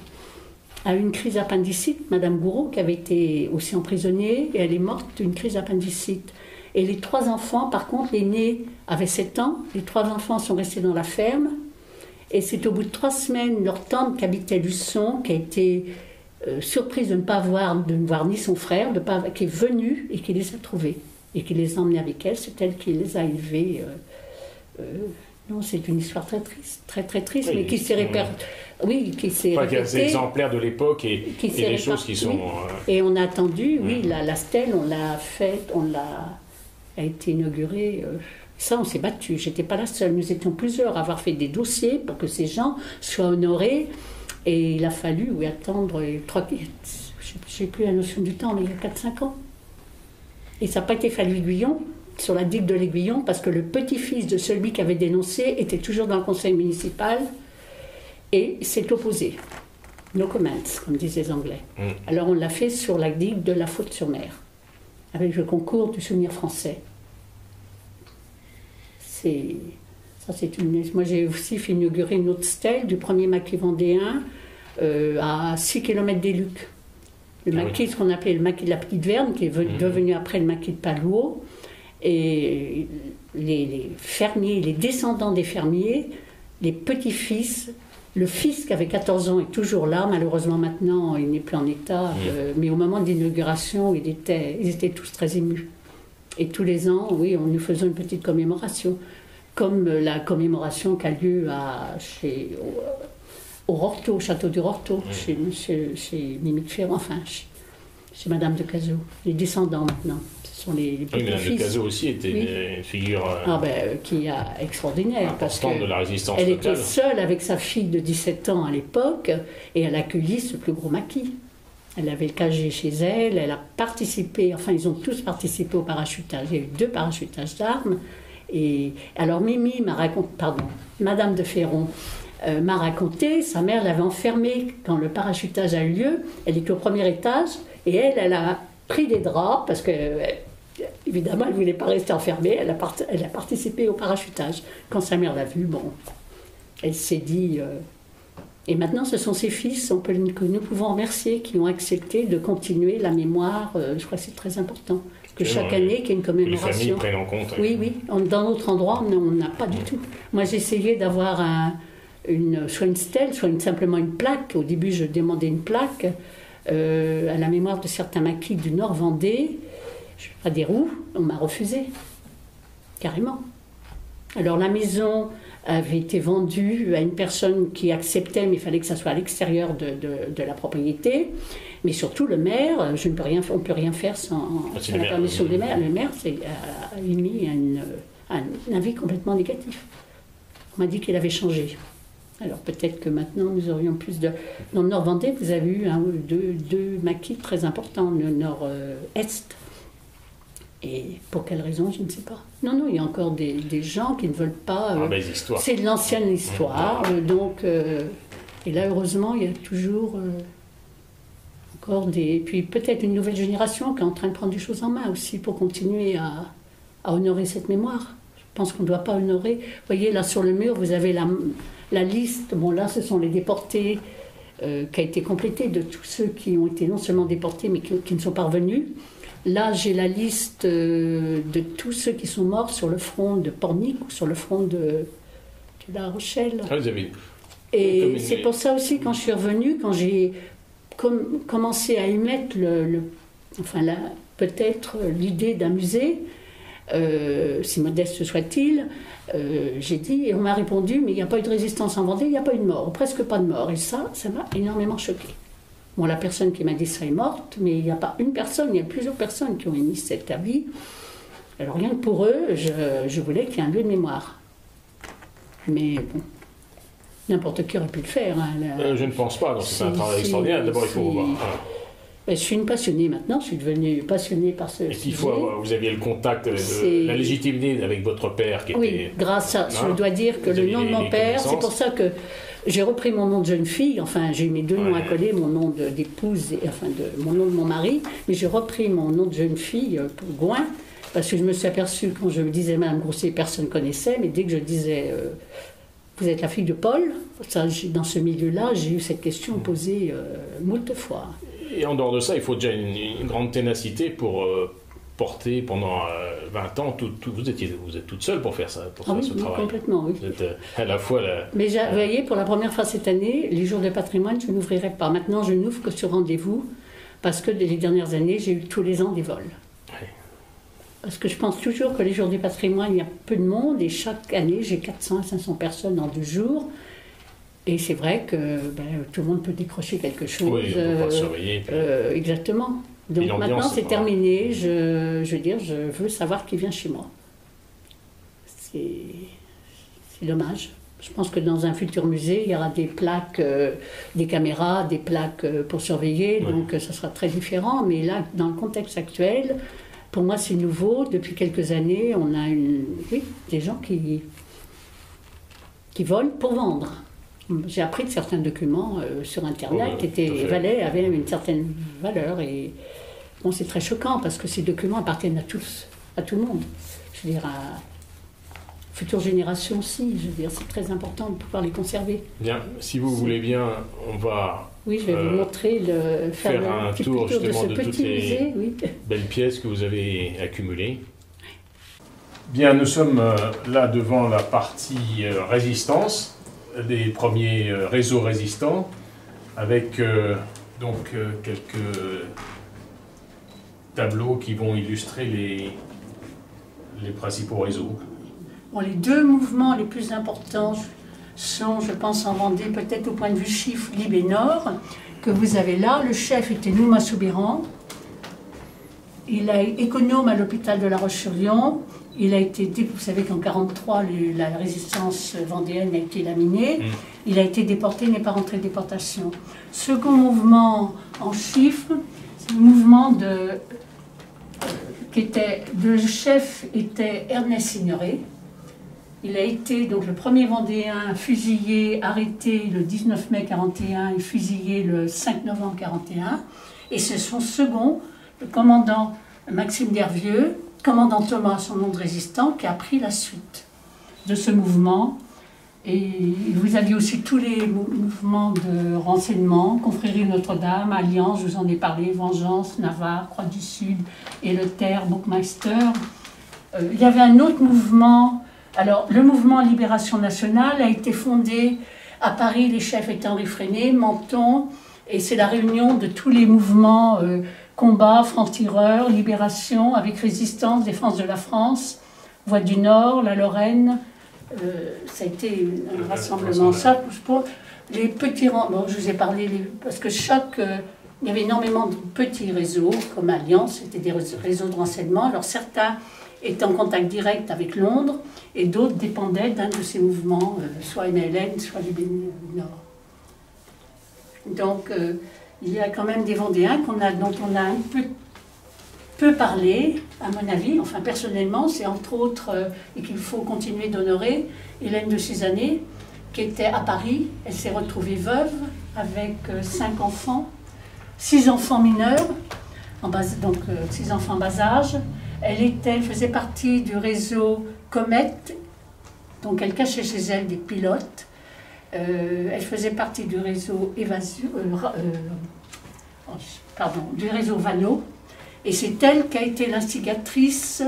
a eu une crise d'appendicite, Madame Gouraud, qui avait été aussi emprisonnée, et elle est morte d'une crise d'appendicite. Et les 3 enfants, par contre, l'aîné avait 7 ans, les 3 enfants sont restés dans la ferme, et c'est au bout de 3 semaines, leur tante qui habitait Luçon, qui a été surprise de ne voir ni son frère, qui est venue et qui les a trouvés, et qui les a emmenés avec elle, c'est elle qui les a élevés. Non, c'est une histoire très triste, très très triste, oui, mais qui s'est répétée. Oui, qui s'est répétée. Il y a des exemplaires de l'époque et des choses qui sont... Et on a attendu, oui, la stèle, on l'a faite, a été inaugurée. Ça, on s'est battu. J'étais pas la seule. Nous étions plusieurs à avoir fait des dossiers pour que ces gens soient honorés. Et il a fallu attendre, je n'ai plus la notion du temps, mais il y a 4-5 ans. Et ça n'a pas été fait à l'Aiguillon, sur la digue de l'Aiguillon, parce que le petit-fils de celui qui avait dénoncé était toujours dans le conseil municipal et s'est opposé. No comments, comme disent les Anglais. Alors on l'a fait sur la digue de la Faute-sur-Mer, avec le concours du souvenir français. Moi j'ai aussi fait inaugurer une autre stèle du premier maquis vendéen à 6 km des Lucs. Le maquis, ce qu'on appelait le maquis de la Petite Verne, qui est devenu après le maquis de Palouot. Et les fermiers, les descendants des fermiers, les petits-fils, le fils qui avait 14 ans est toujours là, malheureusement maintenant il n'est plus en état, mais au moment de l'inauguration, ils étaient tous très émus. Et tous les ans, oui, nous faisons une petite commémoration, comme la commémoration qui a lieu au Rorteau, au château du Rorteau, chez Mimique Ferrand, chez Madame de Cazaux, les descendants maintenant. Ce sont les petits-fils. Madame de Cazaux aussi était une figure qui est extraordinaire, parce que de la résistance elle totale. était seule avec sa fille de 17 ans à l'époque, et elle accueillit ce plus gros maquis. Elle avait le KG chez elle, elle a participé, enfin ils ont tous participé au parachutage. Il y a eu 2 parachutages d'armes. Et alors Mimi m'a raconté, Madame de Ferron m'a raconté, sa mère l'avait enfermée quand le parachutage a eu lieu. Elle était au 1er étage et elle a pris des draps parce que évidemment elle ne voulait pas rester enfermée. Elle a participé au parachutage. Quand sa mère l'a vue, bon, elle s'est dit. Et maintenant, ce sont ses fils que nous pouvons remercier qui ont accepté de continuer la mémoire. Je crois que c'est très important. Que chaque année, qu'il y ait une commémoration. Les familles prennent en compte. Oui, oui. Dans notre endroit, on n'a pas du tout. Moi, j'ai essayé d'avoir soit une stèle, soit simplement une plaque. Au début, je demandais une plaque à la mémoire de certains maquis du Nord Vendée. Je ne sais pas, des roues. On m'a refusé. Carrément. Alors, la maison avait été vendue à une personne qui acceptait, mais il fallait que ça soit à l'extérieur de la propriété. Mais surtout, le maire, on ne peut rien faire sans la permission des maires. Le maire a émis un avis complètement négatif. On m'a dit qu'il avait changé. Alors peut-être que maintenant, nous aurions plus de... Dans le Nord-Vendée, vous avez eu 1 ou 2 maquis très importants, le Nord-Est. Et pour quelle raison, je ne sais pas. Non, il y a encore des gens qui ne veulent pas... c'est de l'ancienne histoire. Donc, et là, heureusement, il y a toujours encore des... Puis peut-être une nouvelle génération qui est en train de prendre des choses en main aussi pour continuer à honorer cette mémoire. Je pense qu'on ne doit pas honorer... Vous voyez, là, sur le mur, vous avez la liste. Bon, là, ce sont les déportés qui a été complétée de tous ceux qui ont été non seulement déportés, mais qui ne sont pas revenus. Là, j'ai la liste de tous ceux qui sont morts sur le front de Pornic ou sur le front de La Rochelle. Ah, vous avez... Et c'est pour ça aussi, quand je suis revenue, quand j'ai commencé à émettre peut-être l'idée d'un musée, si modeste soit-il, j'ai dit, et on m'a répondu, mais il n'y a pas eu de résistance en Vendée, il n'y a pas eu de mort, ou presque pas de mort. Et ça m'a énormément choquée. Bon, la personne qui m'a dit ça est morte, mais il n'y a pas une personne, il y a plusieurs personnes qui ont émis cet avis. Alors rien que pour eux, je voulais qu'il y ait un lieu de mémoire. Mais bon, n'importe qui aurait pu le faire. Hein, je ne pense pas, donc c'est un travail extraordinaire. D'abord, il faut voir. Je suis une passionnée maintenant, je suis devenue passionnée par ce sujet. Vous aviez le contact, la légitimité avec votre père qui était... Oui, grâce à... Je dois dire que le nom de mon père, c'est pour ça que j'ai repris mon nom de jeune fille, enfin j'ai eu mes 2 noms à coller, mon nom d'épouse, mon nom de mon mari, mais j'ai repris mon nom de jeune fille pour Gouin, parce que je me suis aperçue, quand je disais Madame Grossier, personne ne connaissait, mais dès que je disais vous êtes la fille de Paul, ça, dans ce milieu-là, j'ai eu cette question posée moult fois. Et en dehors de ça, il faut déjà une grande ténacité pour porter pendant 20 ans, vous êtes toute seule pour faire ça, pour faire ce travail. Complètement, oui. Vous êtes à la fois Mais vous voyez, pour la première fois cette année, les jours de patrimoine, je n'ouvrirai pas. Maintenant, je n'ouvre que sur rendez-vous, parce que les dernières années, j'ai eu tous les ans des vols. Oui. Parce que je pense toujours que les jours du patrimoine, il y a peu de monde, et chaque année, j'ai 400 à 500 personnes en 2 jours. Et c'est vrai que tout le monde peut décrocher quelque chose. Oui, on peut pas surveiller. Exactement. Donc maintenant, c'est terminé. Je veux dire, je veux savoir qui vient chez moi. C'est dommage. Je pense que dans un futur musée, il y aura des plaques, des caméras, des plaques pour surveiller. Oui. Donc ça sera très différent. Mais là, dans le contexte actuel, pour moi, c'est nouveau. Depuis quelques années, on a des gens qui volent pour vendre. J'ai appris de certains documents sur Internet qui avaient une certaine valeur. Et bon, c'est très choquant parce que ces documents appartiennent à tous, à tout le monde. Je veux dire, à futures générations aussi. Je veux dire, c'est très important de pouvoir les conserver. Bien, si vous voulez bien, on va... Oui, je vais vous montrer faire un tour justement de toutes les musée, belles pièces que vous avez accumulées. Bien, nous sommes là devant la partie résistance, des premiers réseaux résistants, avec quelques tableaux qui vont illustrer les principaux réseaux. Bon, les 2 mouvements les plus importants sont, je pense, en Vendée, peut-être au point de vue chiffre, Lib et Nord, que vous avez là. Le chef était Nouma Soubéran. Il est économe à l'hôpital de La Roche-sur-Yon. il a été, vous savez qu'en 1943, la résistance vendéenne a été laminée. Il a été déporté, il n'est pas rentré de déportation. Second mouvement en chiffres, c'est le mouvement le chef était Ernest Signoret. Il a été donc le premier Vendéen fusillé, arrêté le 19 mai 1941 et fusillé le 5 novembre 1941. Et c'est son second, le commandant Maxime Dervieux, commandant Thomas, son nom de résistant, qui a pris la suite de ce mouvement. Et vous aviez aussi tous les mouvements de renseignement, Confrérie Notre-Dame, Alliance, je vous en ai parlé, Vengeance, Navarre, Croix du Sud, Eleuther, Buckminster. Il y avait un autre mouvement. Alors, le mouvement Libération Nationale a été fondé à Paris, les chefs étaient Henri Freinet, Menton, et c'est la réunion de tous les mouvements combat, francs-tireurs, libération, avec résistance, défense de la France, Voix du Nord, la Lorraine. Ça a été un rassemblement. Ça, pour les petits rangs, bon, je vous ai parlé, parce que il y avait énormément de petits réseaux, comme Alliance, c'était des réseaux de renseignement. Alors certains étaient en contact direct avec Londres, et d'autres dépendaient d'un de ces mouvements, soit NLN, soit Libé Nord. Donc, il y a quand même des Vendéens dont on a un peu parlé, à mon avis, enfin personnellement, c'est entre autres, et qu'il faut continuer d'honorer, Hélène de Cézanne, qui était à Paris. Elle s'est retrouvée veuve avec 5 enfants, 6 enfants mineurs, donc 6 enfants en bas âge. Elle faisait partie du réseau Comet, donc elle cachait chez elle des pilotes. Elle faisait partie du réseau du réseau Vano, et c'est elle qui a été l'instigatrice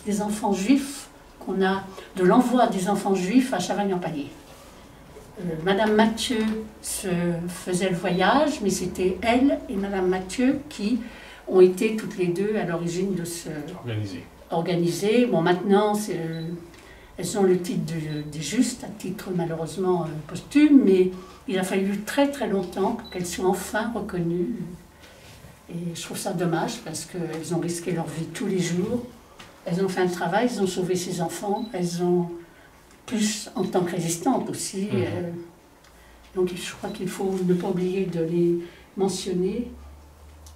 des enfants juifs de l'envoi des enfants juifs à Chavagne-en-Palier. Madame Mathieu faisait le voyage, mais c'était elle et Madame Mathieu qui ont été toutes les deux à l'origine de ce organisé. Bon, maintenant, elles ont le titre des justes, à titre malheureusement posthume, mais il a fallu très très longtemps pour qu'elles soient enfin reconnues. Et je trouve ça dommage parce qu'elles ont risqué leur vie tous les jours. Elles ont fait un travail, elles ont sauvé ces enfants, elles ont plus en tant que résistantes aussi. Donc je crois qu'il faut ne pas oublier de les mentionner.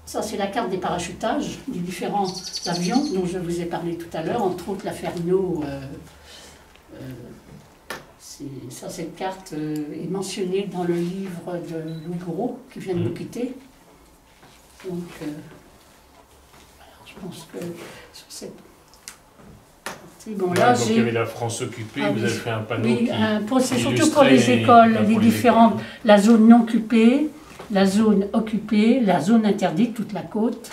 Ça, c'est la carte des parachutages des différents avions dont je vous ai parlé tout à l'heure, entre autres la Ferno. Cette carte est mentionnée dans le livre de Louis Gros, qui vient de nous quitter. Donc, je pense que sur cette partie... Bon, là, donc il y avait la France occupée, vous avez fait un panneau c'est surtout pour les écoles, les différentes, la zone non occupée, la zone occupée, la zone interdite, toute la côte.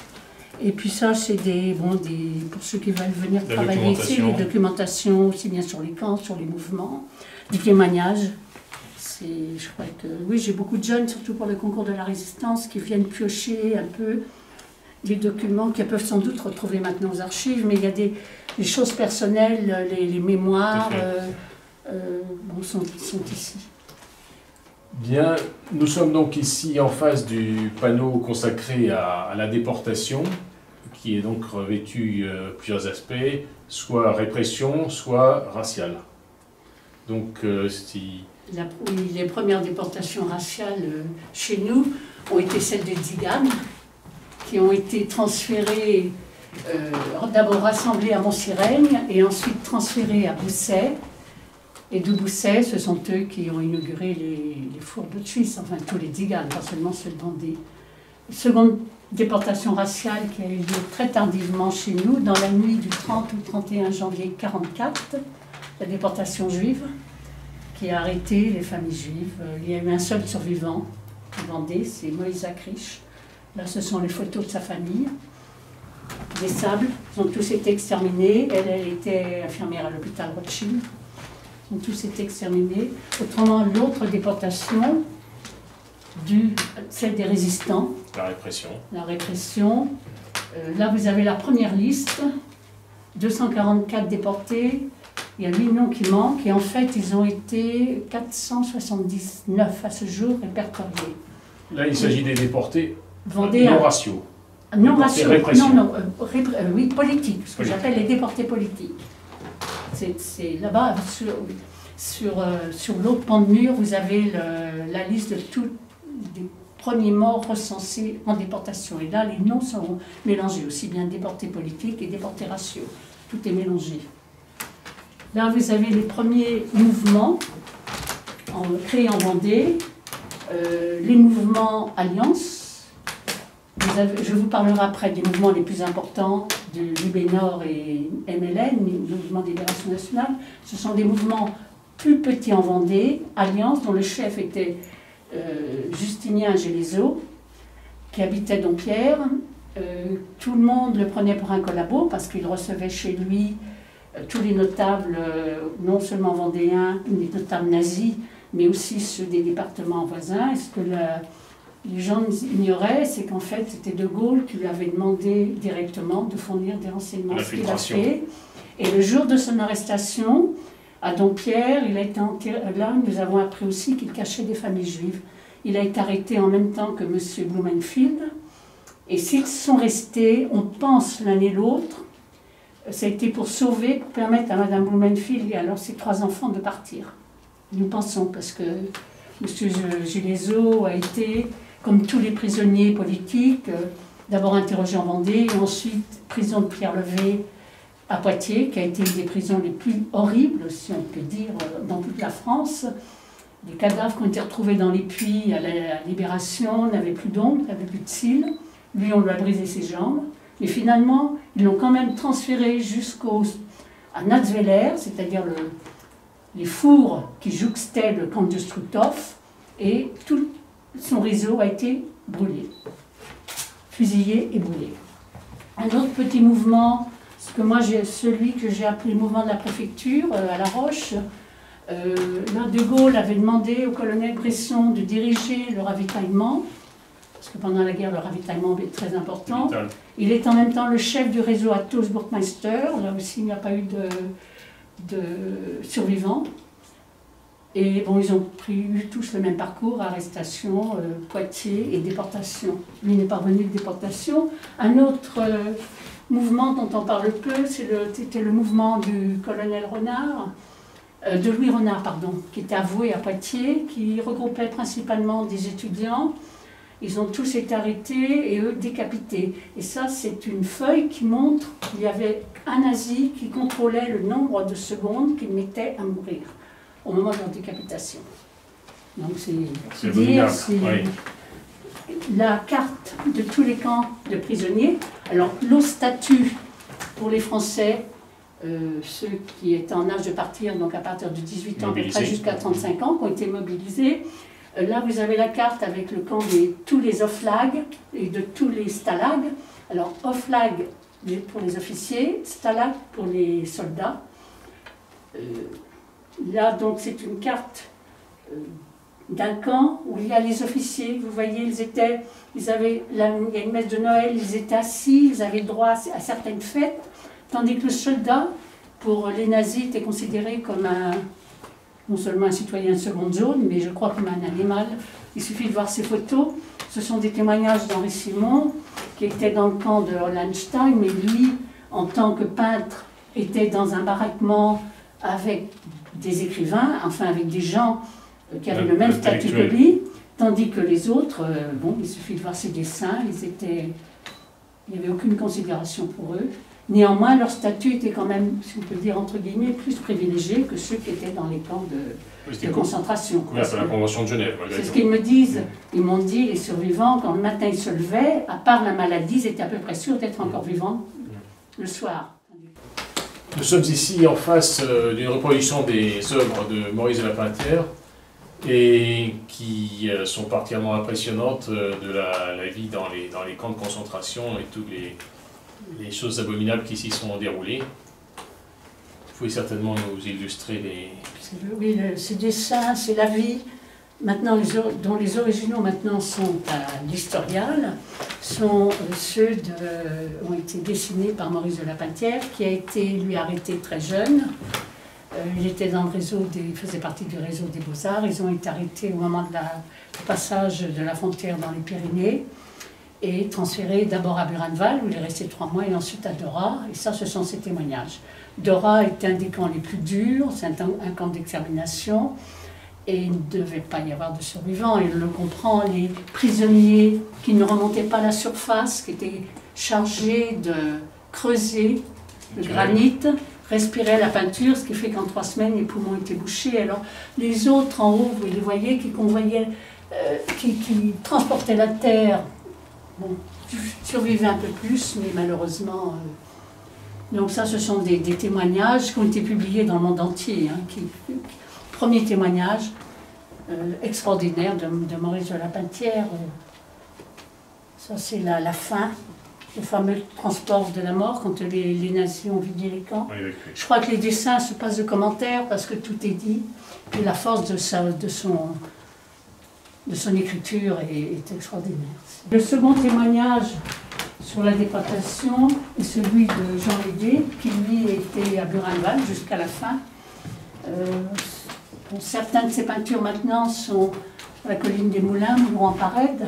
Et puis ça, c'est pour ceux qui veulent venir travailler ici, les documentations, aussi bien sur les camps, sur les mouvements, des témoignages. Je crois que, oui, j'ai beaucoup de jeunes, surtout pour le concours de la résistance, qui viennent piocher un peu des documents qu'ils peuvent sans doute retrouver maintenant aux archives, mais il y a des choses personnelles, les mémoires, sont ici. Bien, nous sommes donc ici en face du panneau consacré à la déportation, qui est donc revêtu plusieurs aspects, soit répression, soit raciale. Donc, les premières déportations raciales chez nous ont été celles des Tziganes, qui ont été transférées, d'abord rassemblées à Montsirègne et ensuite transférées à Bousset. Et de Bousset, ce sont eux qui ont inauguré les fours de Suisse, enfin tous les Tziganes, pas seulement ceux de Vendée. Seconde déportation raciale qui a eu lieu très tardivement chez nous, dans la nuit du 30 au 31 janvier 1944, la déportation juive, qui a arrêté les familles juives. Il y a eu un seul survivant en Vendée, c'est Moïse Akrich. Là, ce sont les photos de sa famille. Des Sables, ils ont tous été exterminés. Elle était infirmière à l'hôpital Rothschild. Ils ont tous été exterminés. Autrement, l'autre déportation, celle des résistants. La répression. La répression. Là, vous avez la première liste. 244 déportés. Il y a 8 noms qui manquent. Et en fait, ils ont été 479 à ce jour répertoriés. Là, il s'agit des déportés vendéens. Non raciaux. Non, oui, politique, ce que j'appelle les déportés politiques. C'est là-bas, sur l'autre pan de mur, vous avez la liste de tous les premiers morts recensés en déportation. Et là, les noms seront mélangés, aussi bien déportés politiques et déportés raciaux. Tout est mélangé. Là, vous avez les premiers mouvements créés en Vendée, les mouvements Alliance. Je vous parlerai après des mouvements les plus importants de l'UB-Nord et MLN, le mouvement de libération nationale. Ce sont des mouvements plus petits en Vendée, Alliance, dont le chef était Justinien Gélézo, qui habitait Dompierre. Tout le monde le prenait pour un collabo parce qu'il recevait chez lui tous les notables, non seulement vendéens, les notables nazis, mais aussi ceux des départements voisins. Et ce que les gens ignoraient, c'est qu'en fait, c'était De Gaulle qui lui avait demandé directement de fournir des renseignements. Ce qu'il a fait. Et le jour de son arrestation, à Dompierre, il a été enterré. Là, nous avons appris aussi qu'il cachait des familles juives. Il a été arrêté en même temps que M. Blumenfield. Et s'ils sont restés, on pense l'un et l'autre, ça a été pour sauver, pour permettre à Mme Blumenfield et alors ses 3 enfants de partir. Nous pensons, parce que M. Gélézo a été, comme tous les prisonniers politiques, d'abord interrogé en Vendée, et ensuite prison de Pierre-Levé à Poitiers, qui a été une des prisons les plus horribles, si on peut dire, dans toute la France. Les cadavres qui ont été retrouvés dans les puits à la Libération n'avaient plus d'ongles, n'avaient plus de cils. Lui, on lui a brisé ses jambes. Mais finalement, ils l'ont quand même transféré à Natzweiler, c'est-à-dire les fours qui jouxtaient le camp de Struthof, et tout son réseau a été brûlé, fusillé et brûlé. Un autre petit mouvement, celui que j'ai appelé le mouvement de la préfecture à La Roche, là, De Gaulle avait demandé au colonel Bresson de diriger le ravitaillement, parce que pendant la guerre, le ravitaillement est très important. Il est en même temps le chef du réseau Athos-Burgmeister. Là aussi, il n'y a pas eu de survivants. Et bon, ils ont eu tous le même parcours, arrestation, Poitiers et déportation. Lui n'est pas revenu de déportation. Un autre mouvement dont on parle peu, c'était le mouvement du colonel Renard, de Louis Renard, pardon, qui était avoué à Poitiers, qui regroupait principalement des étudiants. Ils ont tous été arrêtés et eux décapités. Et ça, c'est une feuille qui montre qu'il y avait un nazi qui contrôlait le nombre de secondes qu'ils mettaient à mourir au moment de leur décapitation. Donc c'est dire, c'est la carte de tous les camps de prisonniers. Alors, le statut pour les Français, ceux qui étaient en âge de partir, donc à partir de 18 ans, à peu près jusqu'à 35 ans, qui ont été mobilisés. Là, vous avez la carte avec le camp de tous les oflag et de tous les stalag. Alors, oflag pour les officiers, stalag pour les soldats. Là, donc, c'est une carte d'un camp où il y a les officiers. Vous voyez, il y a une messe de Noël, ils étaient assis, ils avaient droit à certaines fêtes, tandis que le soldat, pour les nazis, était considéré comme non seulement un citoyen de seconde zone, mais je crois comme un animal. Il suffit de voir ces photos. Ce sont des témoignages d'Henri Simon, qui était dans le camp de Hollenstein, mais lui, en tant que peintre, était dans un baraquement avec des écrivains, enfin avec des gens qui avaient le même statut que lui, tandis que les autres, bon, il suffit de voir ces dessins, il n'y avait aucune considération pour eux. Néanmoins, leur statut était quand même, si on peut dire entre guillemets, plus privilégié que ceux qui étaient dans les camps de concentration. C'est la Convention de Genève. C'est ce qu'ils me disent. Ils m'ont dit, les survivants, quand le matin ils se levaient, à part la maladie, ils étaient à peu près sûrs d'être encore vivants le soir. Nous sommes ici en face d'une reproduction des œuvres de Maurice de Lapintière et qui sont particulièrement impressionnantes de la vie dans les camps de concentration et toutes les choses abominables qui s'y sont déroulées. Vous pouvez certainement nous illustrer les... Oui, ces dessins, c'est la vie, maintenant, dont les originaux maintenant sont à l'Historial, sont ont été dessinés par Maurice de Lapintière, qui a été, lui, arrêté très jeune. Il était dans le réseau il faisait partie du réseau des Beaux-Arts. Ils ont été arrêtés au moment du passage de la frontière dans les Pyrénées. et transféré d'abord à Buchenwald, où il est resté 3 mois, et ensuite à Dora. Et ça, ce sont ses témoignages. Dora était un des camps les plus durs, c'est un camp d'extermination, et il ne devait pas y avoir de survivants. Il le comprend, les prisonniers qui ne remontaient pas à la surface, qui étaient chargés de creuser le granit, respiraient la peinture, ce qui fait qu'en 3 semaines, les poumons étaient bouchés. Alors les autres en haut, vous les voyez, qui convoyaient, qui transportaient la terre, bon, survivaient un peu plus, mais malheureusement... Donc ça, ce sont des témoignages qui ont été publiés dans le monde entier. Premier témoignage extraordinaire de Maurice de la Pinthière. Ça, c'est la fin, le fameux transport de la mort quand les nazis ont vidé les camps. Oui, oui. Je crois que les dessins se passent de commentaires parce que tout est dit. Et la force de son écriture est extraordinaire. Le second témoignage sur la déportation est celui de Jean Lédé, qui lui était à Buchenwald jusqu'à la fin. Certaines de ses peintures maintenant sont sur la colline des Moulins ou en Parède.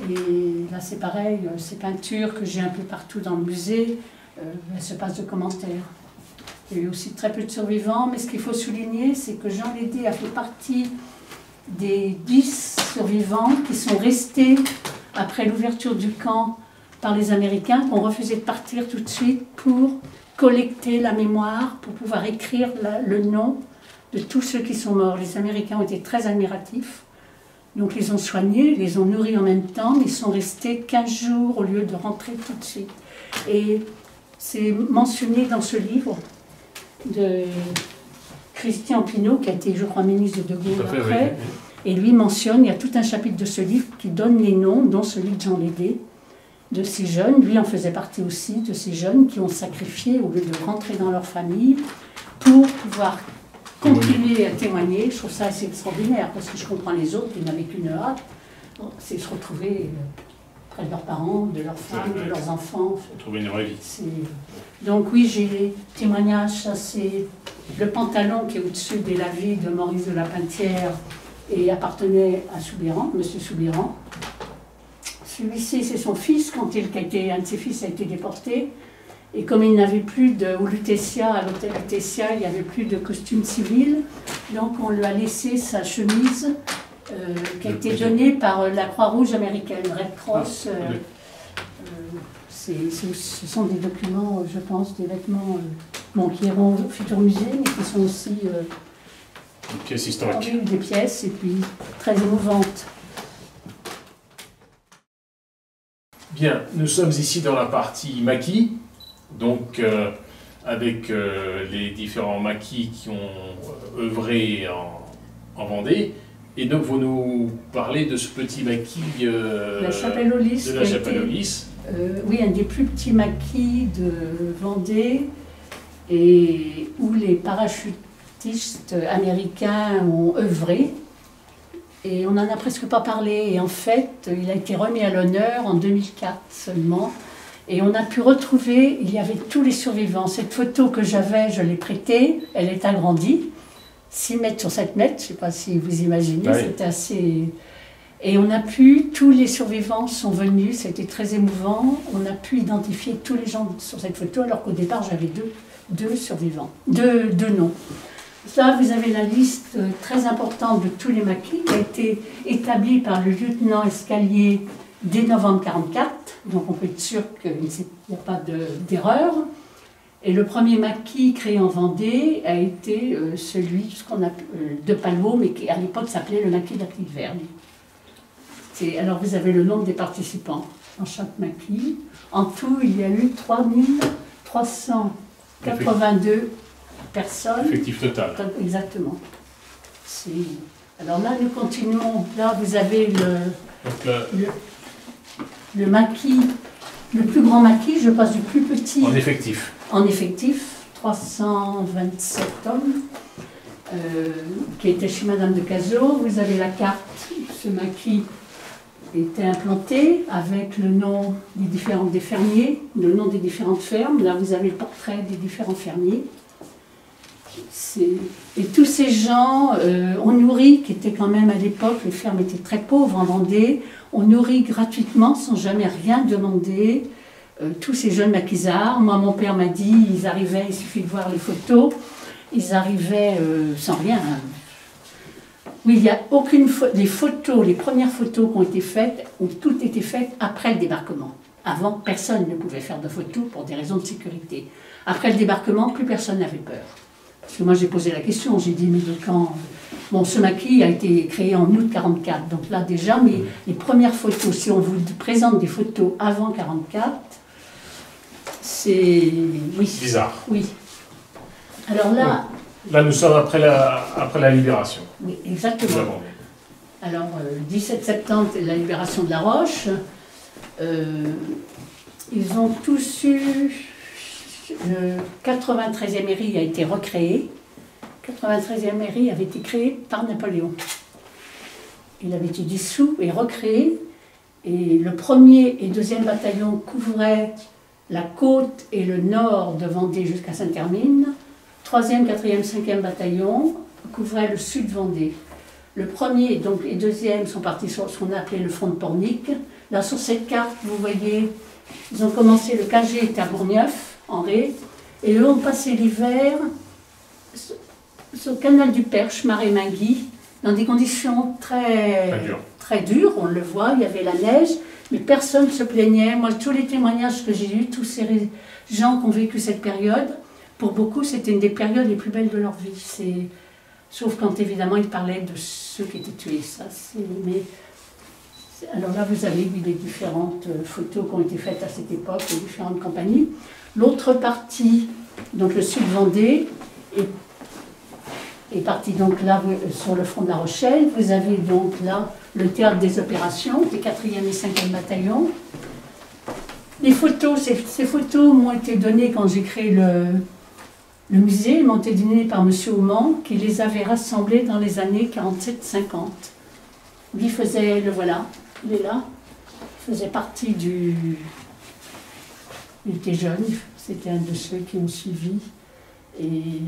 Et là c'est pareil, ces peintures que j'ai un peu partout dans le musée, elles se passent de commentaires. Il y a eu aussi très peu de survivants, mais ce qu'il faut souligner, c'est que Jean Lédé a fait partie des 10 survivants qui sont restés après l'ouverture du camp par les Américains, qui ont refusé de partir tout de suite pour collecter la mémoire, pour pouvoir écrire le nom de tous ceux qui sont morts. Les Américains ont été très admiratifs, donc ils ont soigné, les ont nourris en même temps, mais ils sont restés 15 jours au lieu de rentrer tout de suite. Et c'est mentionné dans ce livre de Christian Pineau, qui a été, je crois, ministre de Gaulle après, oui. Et lui mentionne, il y a tout un chapitre de ce livre qui donne les noms, dont celui de Jean Lédé, de ces jeunes, lui en faisait partie aussi, de ces jeunes qui ont sacrifié au lieu de rentrer dans leur famille pour pouvoir continuer à témoigner. Je trouve ça assez extraordinaire parce que je comprends les autres qui n'avaient qu'une hâte, c'est se retrouver près de leurs parents, de leurs femmes, de leurs enfants. Trouver une vraie vie. Donc oui, j'ai les témoignages, ça c'est le pantalon qui est au-dessus des lavis de Maurice de la Pinthière et appartenait à Soubirant, monsieur Soubirant. Celui-ci, c'est son fils, quand un de ses fils a été déporté. Et comme il n'avait plus au Lutetia, à l'hôtel Lutetia, il n'y avait plus de costume civil, donc on lui a laissé sa chemise qui a été donnée par la Croix-Rouge américaine, Red Cross. Ce sont des documents, je pense, des vêtements qui iront au futur musée, mais qui sont aussi des pièces historiques. Des pièces, et puis très émouvantes. Bien, nous sommes ici dans la partie maquis, donc avec les différents maquis qui ont œuvré en Vendée. Et donc vous nous parlez de ce petit maquis la Chapelle aux Lys, de la Chapelle aux Lys. Oui, un des plus petits maquis de Vendée, et où les parachutistes américains ont œuvré. Et on n'en a presque pas parlé. Et en fait, il a été remis à l'honneur en 2004 seulement. Et on a pu retrouver, il y avait tous les survivants. Cette photo que j'avais, je l'ai prêtée, elle est agrandie. 6 mètres sur 7 mètres, je ne sais pas si vous imaginez, oui. C'était assez... Et on a pu, tous les survivants sont venus, c'était très émouvant. On a pu identifier tous les gens sur cette photo, alors qu'au départ, j'avais deux survivants, deux noms. Là, vous avez la liste très importante de tous les maquis qui a été établie par le lieutenant Escalier dès novembre 1944. Donc on peut être sûr qu'il n'y a pas d'erreur. Et le premier maquis créé en Vendée a été celui de Palvaux, mais qui à l'époque s'appelait le maquis de la Petite Vergne. Alors vous avez le nombre des participants dans chaque maquis. En tout, il y a eu 3382 personnes. Effectif total. Exactement. Alors là, nous continuons. Là, vous avez le maquis, le plus grand maquis, je passe du plus petit. En effectif. En effectif, 327 hommes, qui était chez Madame de Cazaux. Vous avez la carte, ce maquis était implanté avec le nom des fermiers, le nom des différentes fermes. Là, vous avez le portrait des différents fermiers. Et tous ces gens, on nourrit, qui étaient quand même à l'époque, les fermes étaient très pauvres en Vendée, on nourrit gratuitement, sans jamais rien demander, tous ces jeunes maquisards. Moi, mon père m'a dit, ils arrivaient, il suffit de voir les photos, ils arrivaient sans rien. Oui, il n'y a aucune les photos, les premières photos qui ont été faites, ont toutes été faites après le débarquement. Avant, personne ne pouvait faire de photos pour des raisons de sécurité. Après le débarquement, plus personne n'avait peur. Parce que moi, j'ai posé la question, j'ai dit, mais de quand... Bon, ce maquis a été créé en août 44, donc là déjà, mais les premières photos, si on vous présente des photos avant 44, c'est... Oui. Bizarre. Oui. Alors là... Oui. Là, nous sommes après la libération. Oui, exactement. Alors, le 17 septembre, la libération de La Roche. Ils ont tous eu... Le 93e mairie a été recréé. Le 93e mairie avait été créé par Napoléon. Il avait été dissous et recréé. Et le 1er et 2e bataillon couvraient la côte et le nord de Vendée jusqu'à Saint-Hermine. 3e, 4e, 5e bataillon couvraient le sud de Vendée. Le 1er donc, et 2e sont partis sur ce qu'on a appelé le front de Pornic. Là, sur cette carte, vous voyez, ils ont commencé, le KG était à Bourgneuf, en Ré, et eux ont passé l'hiver sur le canal du Perche, Marais-Mingui, dans des conditions très dures, on le voit, il y avait la neige, mais personne ne se plaignait. Moi, tous les témoignages que j'ai eus, tous ces gens qui ont vécu cette période, pour beaucoup, c'était une des périodes les plus belles de leur vie. Sauf quand, évidemment, ils parlaient de ceux qui étaient tués. Alors là, vous avez vu les différentes photos qui ont été faites à cette époque, les différentes compagnies. L'autre partie, donc le sud Vendée, est parti donc là sur le front de La Rochelle. Vous avez donc là le théâtre des opérations, des 4e et 5e bataillons. Les photos, ces photos m'ont été données quand j'ai créé le musée, elles m'ont été données par M. Auman, qui les avait rassemblées dans les années 47-50. Lui faisait, le voilà, il est là, il faisait partie du... Il était jeune, c'était un de ceux qui ont suivi. Et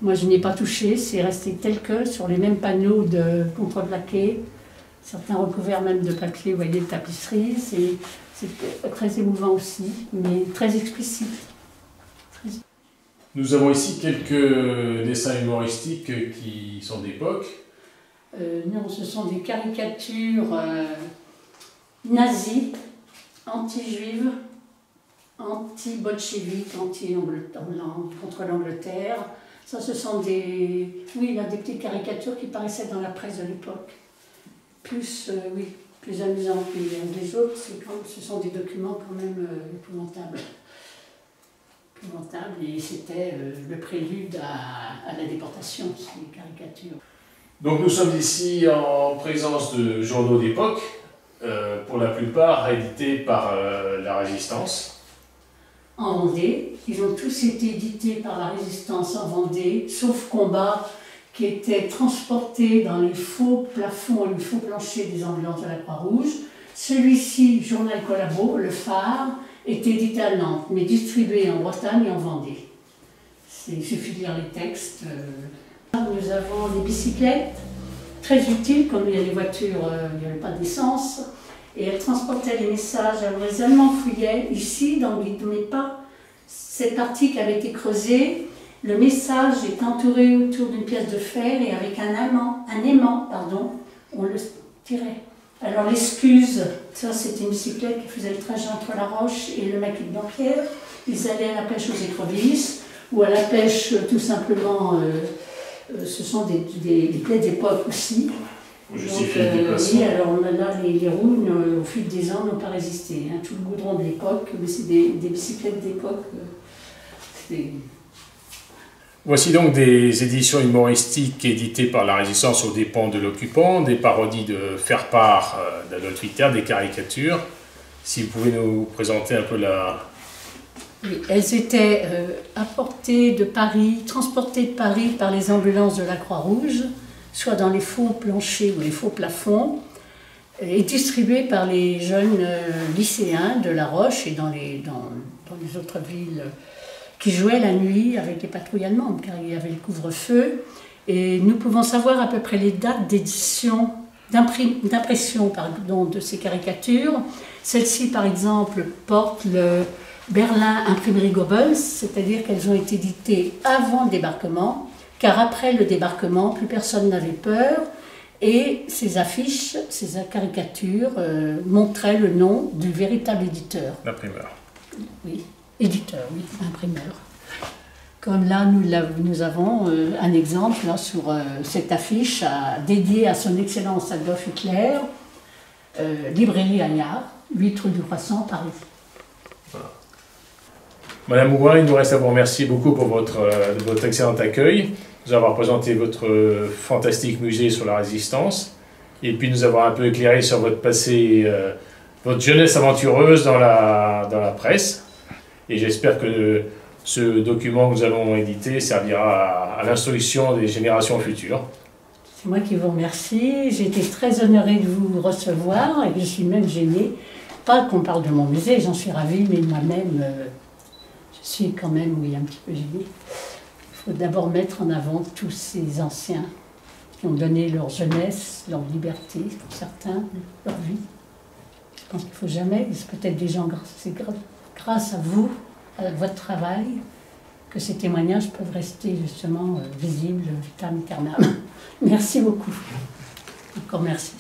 moi, je n'y ai pas touché, c'est resté tel que, sur les mêmes panneaux de contreplaqué, certains recouverts même de papier, vous voyez, de tapisserie. C'est très émouvant aussi, mais très explicite. Nous avons ici quelques dessins humoristiques qui sont d'époque. Non, ce sont des caricatures nazies, anti-juives, anti-bolcheviques, contre l'Angleterre. Ça, ce sont des petites caricatures qui paraissaient dans la presse de l'époque. Plus amusantes. Les autres, ce sont des documents quand même épouvantables. Et c'était le prélude à la déportation, ces caricatures. Donc nous sommes ici en présence de journaux d'époque, pour la plupart édités par la Résistance. En Vendée, ils ont tous été édités par la Résistance en Vendée, sauf Combat, qui était transporté dans les faux plafonds et les faux planchers des ambulances de la Croix-Rouge. Celui-ci, Journal Collabo, le phare, est édité à Nantes, mais distribué en Bretagne et en Vendée. Il suffit de lire les textes. Nous avons des bicyclettes, très utiles, comme il y a les voitures, il n'y avait pas d'essence, et elles transportaient les messages. Alors les Allemands fouillaient ici, dans le guide, mais pas cette partie qui avait été creusée. Le message est entouré autour d'une pièce de fer et avec un aimant, on le tirait. Alors l'excuse, ça c'était une bicyclette qui faisait le trajet entre La Roche et le maquis de Dampierre. Ils allaient à la pêche aux écrevisses ou à la pêche tout simplement, ce sont des plaies d'époque aussi. Oui, alors là les roues au fil des ans n'ont pas résisté. Hein. Tout le goudron de l'époque, mais c'est des bicyclettes d'époque. Voici donc des éditions humoristiques éditées par la Résistance aux dépens de l'occupant, des parodies de faire-part d'Adolphe Hitler, des caricatures. Si vous pouvez nous présenter un peu la... Oui, elles étaient apportées de Paris, transportées de Paris par les ambulances de la Croix-Rouge, soit dans les faux planchers ou les faux plafonds, et distribuées par les jeunes lycéens de La Roche et dans les autres villes qui jouaient la nuit avec les patrouilles allemandes, car il y avait le couvre-feu. Et nous pouvons savoir à peu près les dates d'édition, d'impression de ces caricatures. Celle-ci, par exemple, porte le Berlin Imprimerie Goebbels, c'est-à-dire qu'elles ont été éditées avant le débarquement, car après le débarquement, plus personne n'avait peur, et ces affiches, ces caricatures montraient le nom du véritable éditeur. L'imprimeur. Oui, éditeur, oui, imprimeur. Comme là, nous avons un exemple là, sur cette affiche dédiée à son Excellence Adolf Hitler, librairie Allard, 8 rue du Croissant, Paris. Voilà. Madame Mouin, il nous reste à vous remercier beaucoup pour votre excellent accueil, nous avoir présenté votre fantastique musée sur la Résistance, et puis nous avoir un peu éclairé sur votre passé, votre jeunesse aventureuse dans la presse. Et j'espère que ce document que nous allons éditer servira à l'instruction des générations futures. C'est moi qui vous remercie. J'ai été très honorée de vous recevoir et je suis même gênée. Pas qu'on parle de mon musée, j'en suis ravie, mais moi-même, je suis quand même, oui, un petit peu gênée. Il faut d'abord mettre en avant tous ces anciens qui ont donné leur jeunesse, leur liberté, pour certains, leur vie. Je pense qu'il ne faut jamais, c'est peut-être des gens, c'est grâce à vous, à votre travail, que ces témoignages peuvent rester justement visibles, vitam aeternam. Merci beaucoup. Encore merci.